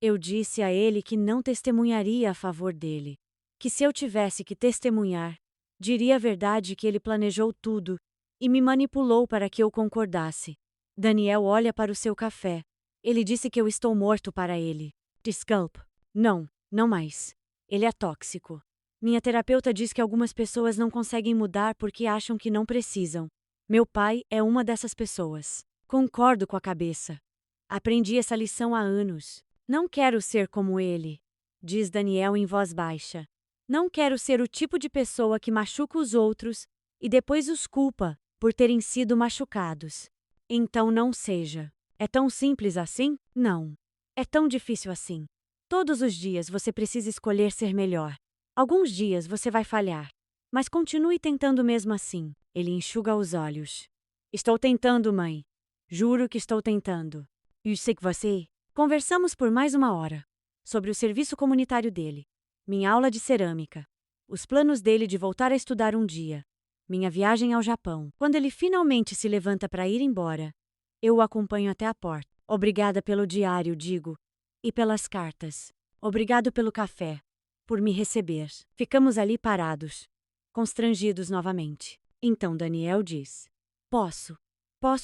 Eu disse a ele que não testemunharia a favor dele. Que se eu tivesse que testemunhar, diria a verdade que ele planejou tudo e me manipulou para que eu concordasse. Daniel olha para o seu café. Ele disse que eu estou morto para ele. Desculpe. Não, não mais. Ele é tóxico. Minha terapeuta diz que algumas pessoas não conseguem mudar porque acham que não precisam. Meu pai é uma dessas pessoas. Concordo com a cabeça. Aprendi essa lição há anos. Não quero ser como ele, diz Daniel em voz baixa. Não quero ser o tipo de pessoa que machuca os outros e depois os culpa por terem sido machucados. Então não seja. É tão simples assim? Não. É tão difícil assim. Todos os dias você precisa escolher ser melhor. Alguns dias você vai falhar. Mas continue tentando mesmo assim. Ele enxuga os olhos. Estou tentando, mãe. Juro que estou tentando. E sei que você... Conversamos por mais uma hora. Sobre o serviço comunitário dele. Minha aula de cerâmica. Os planos dele de voltar a estudar um dia. Minha viagem ao Japão. Quando ele finalmente se levanta para ir embora, eu o acompanho até a porta. Obrigada pelo diário, digo. E pelas cartas. Obrigado pelo café. Por me receber. Ficamos ali parados. Constrangidos novamente. Então Daniel diz. Posso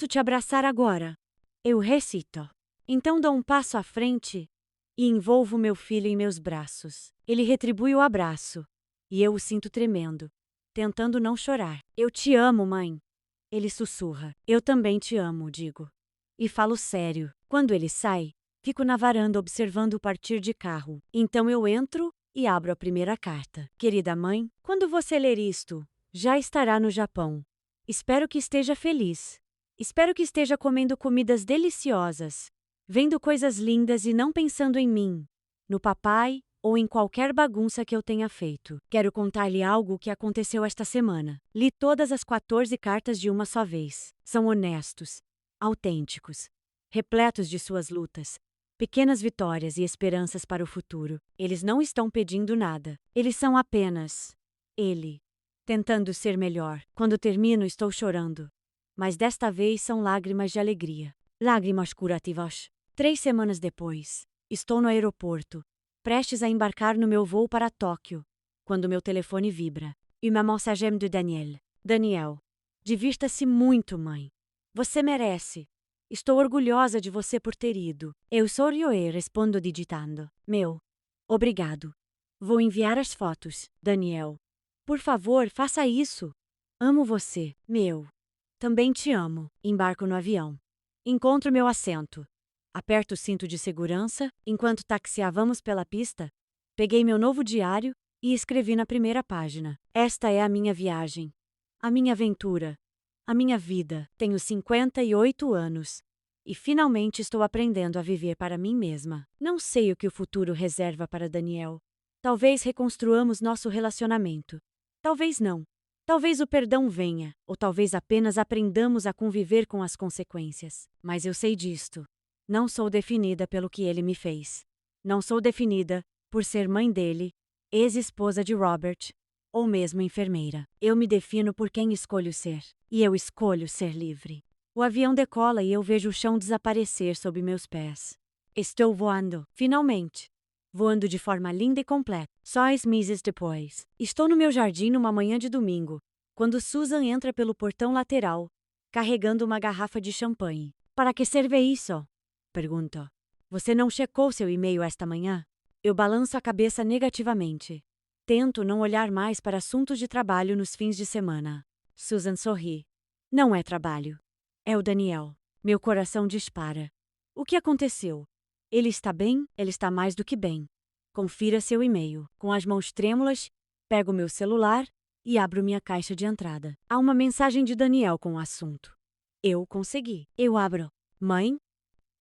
te abraçar agora? Eu recito. Então dou um passo à frente e envolvo meu filho em meus braços. Ele retribui o abraço. E eu o sinto tremendo. Tentando não chorar. Eu te amo, mãe. Ele sussurra. Eu também te amo, digo. E falo sério. Quando ele sai, fico na varanda observando o partir de carro. Então eu entro e abro a primeira carta. Querida mãe, quando você ler isto, já estará no Japão. Espero que esteja feliz. Espero que esteja comendo comidas deliciosas, vendo coisas lindas e não pensando em mim, no papai ou em qualquer bagunça que eu tenha feito. Quero contar-lhe algo que aconteceu esta semana. Li todas as 14 cartas de uma só vez. São honestos, autênticos, repletos de suas lutas, pequenas vitórias e esperanças para o futuro. Eles não estão pedindo nada. Eles são apenas ele, tentando ser melhor. Quando termino, estou chorando. Mas desta vez são lágrimas de alegria. Lágrimas curativas. 3 semanas depois, estou no aeroporto, prestes a embarcar no meu voo para Tóquio, quando meu telefone vibra. Uma mensagem de Daniel. Daniel, divirta-se muito, mãe. Você merece. Estou orgulhosa de você por ter ido. Eu sorrio e respondo digitando. Meu. Obrigado. Vou enviar as fotos. Daniel. Por favor, faça isso. Amo você, meu. Também te amo. Embarco no avião. Encontro meu assento. Aperto o cinto de segurança enquanto taxiávamos pela pista. Peguei meu novo diário e escrevi na primeira página: Esta é a minha viagem. A minha aventura. A minha vida. Tenho 58 anos. E finalmente estou aprendendo a viver para mim mesma. Não sei o que o futuro reserva para Daniel. Talvez reconstruamos nosso relacionamento. Talvez não. Talvez o perdão venha, ou talvez apenas aprendamos a conviver com as consequências. Mas eu sei disto. Não sou definida pelo que ele me fez. Não sou definida por ser mãe dele, ex-esposa de Robert, ou mesmo enfermeira. Eu me defino por quem escolho ser. E eu escolho ser livre. O avião decola e eu vejo o chão desaparecer sob meus pés. Estou voando, finalmente. Voando de forma linda e completa. Só meses depois. Estou no meu jardim numa manhã de domingo, quando Susan entra pelo portão lateral, carregando uma garrafa de champanhe. Para que serve isso? Pergunto. Você não checou seu e-mail esta manhã? Eu balanço a cabeça negativamente. Tento não olhar mais para assuntos de trabalho nos fins de semana. Susan sorri. Não é trabalho. É o Daniel. Meu coração dispara. O que aconteceu? Ele está bem? Ele está mais do que bem. Confira seu e-mail. Com as mãos trêmulas, pego meu celular e abro minha caixa de entrada. Há uma mensagem de Daniel com o assunto. Eu consegui. Eu abro. Mãe?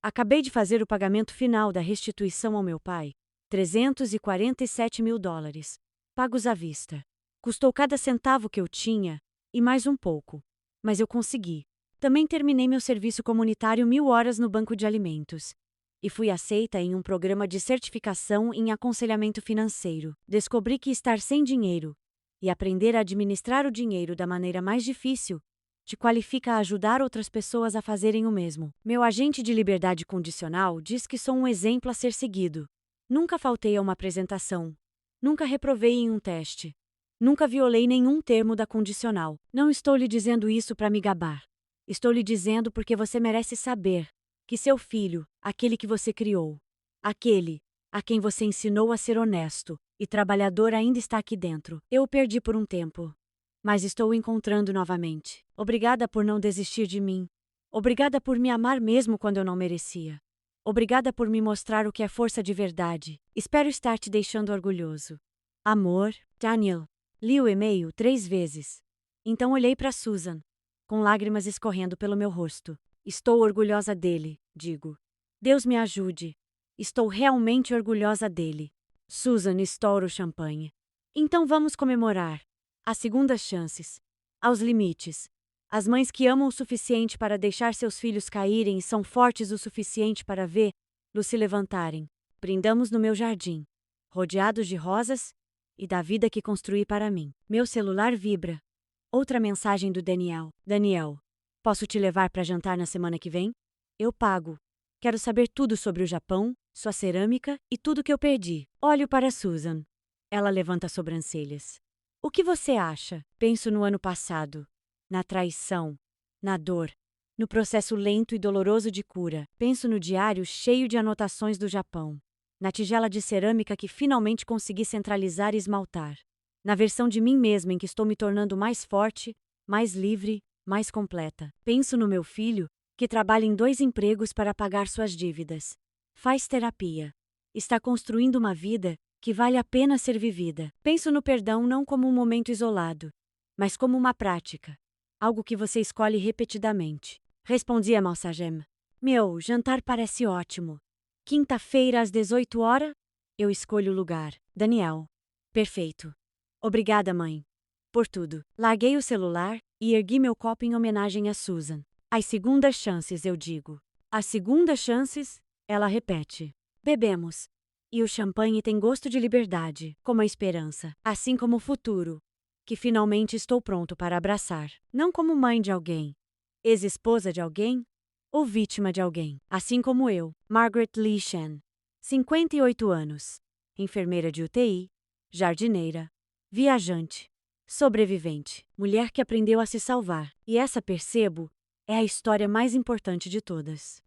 Acabei de fazer o pagamento final da restituição ao meu pai. $347 mil. Pagos à vista. Custou cada centavo que eu tinha, e mais um pouco. Mas eu consegui. Também terminei meu serviço comunitário 1000 horas no banco de alimentos. E fui aceita em um programa de certificação em aconselhamento financeiro. Descobri que estar sem dinheiro e aprender a administrar o dinheiro da maneira mais difícil te qualifica a ajudar outras pessoas a fazerem o mesmo. Meu agente de liberdade condicional diz que sou um exemplo a ser seguido. Nunca faltei a uma apresentação. Nunca reprovei em um teste. Nunca violei nenhum termo da condicional. Não estou lhe dizendo isso para me gabar. Estou lhe dizendo porque você merece saber que seu filho, aquele que você criou, aquele a quem você ensinou a ser honesto e trabalhador ainda está aqui dentro. Eu o perdi por um tempo, mas estou o encontrando novamente. Obrigada por não desistir de mim. Obrigada por me amar mesmo quando eu não merecia. Obrigada por me mostrar o que é força de verdade. Espero estar te deixando orgulhoso. Amor, Daniel. Li o e-mail 3 vezes. Então olhei para Susan, com lágrimas escorrendo pelo meu rosto. Estou orgulhosa dele, digo. Deus me ajude. Estou realmente orgulhosa dele. Susan estoura o champanhe. Então vamos comemorar. As segundas chances. Aos limites. As mães que amam o suficiente para deixar seus filhos caírem e são fortes o suficiente para vê-los se levantarem. Brindamos no meu jardim, rodeados de rosas e da vida que construí para mim. Meu celular vibra. Outra mensagem do Daniel. Daniel, posso te levar para jantar na semana que vem? Eu pago. Quero saber tudo sobre o Japão, sua cerâmica e tudo que eu perdi. Olho para Susan. Ela levanta as sobrancelhas. O que você acha? Penso no ano passado. Na traição. Na dor. No processo lento e doloroso de cura. Penso no diário cheio de anotações do Japão. Na tigela de cerâmica que finalmente consegui centralizar e esmaltar. Na versão de mim mesma em que estou me tornando mais forte, mais livre, mais completa. Penso no meu filho, que trabalha em 2 empregos para pagar suas dívidas. Faz terapia. Está construindo uma vida que vale a pena ser vivida. Penso no perdão não como um momento isolado, mas como uma prática. Algo que você escolhe repetidamente. Respondi a Malsagem. Meu, jantar parece ótimo. Quinta-feira às 18 horas? Eu escolho o lugar. Daniel. Perfeito. Obrigada, mãe. Por tudo. Larguei o celular e ergui meu copo em homenagem a Susan. As segundas chances, eu digo. As segundas chances, ela repete. Bebemos. E o champanhe tem gosto de liberdade, como a esperança, assim como o futuro, que finalmente estou pronto para abraçar. Não como mãe de alguém, ex-esposa de alguém, ou vítima de alguém. Assim como eu, Margaret Lee Shen. 58 anos. Enfermeira de UTI, jardineira, viajante, sobrevivente, mulher que aprendeu a se salvar. E essa, percebo, é a história mais importante de todas.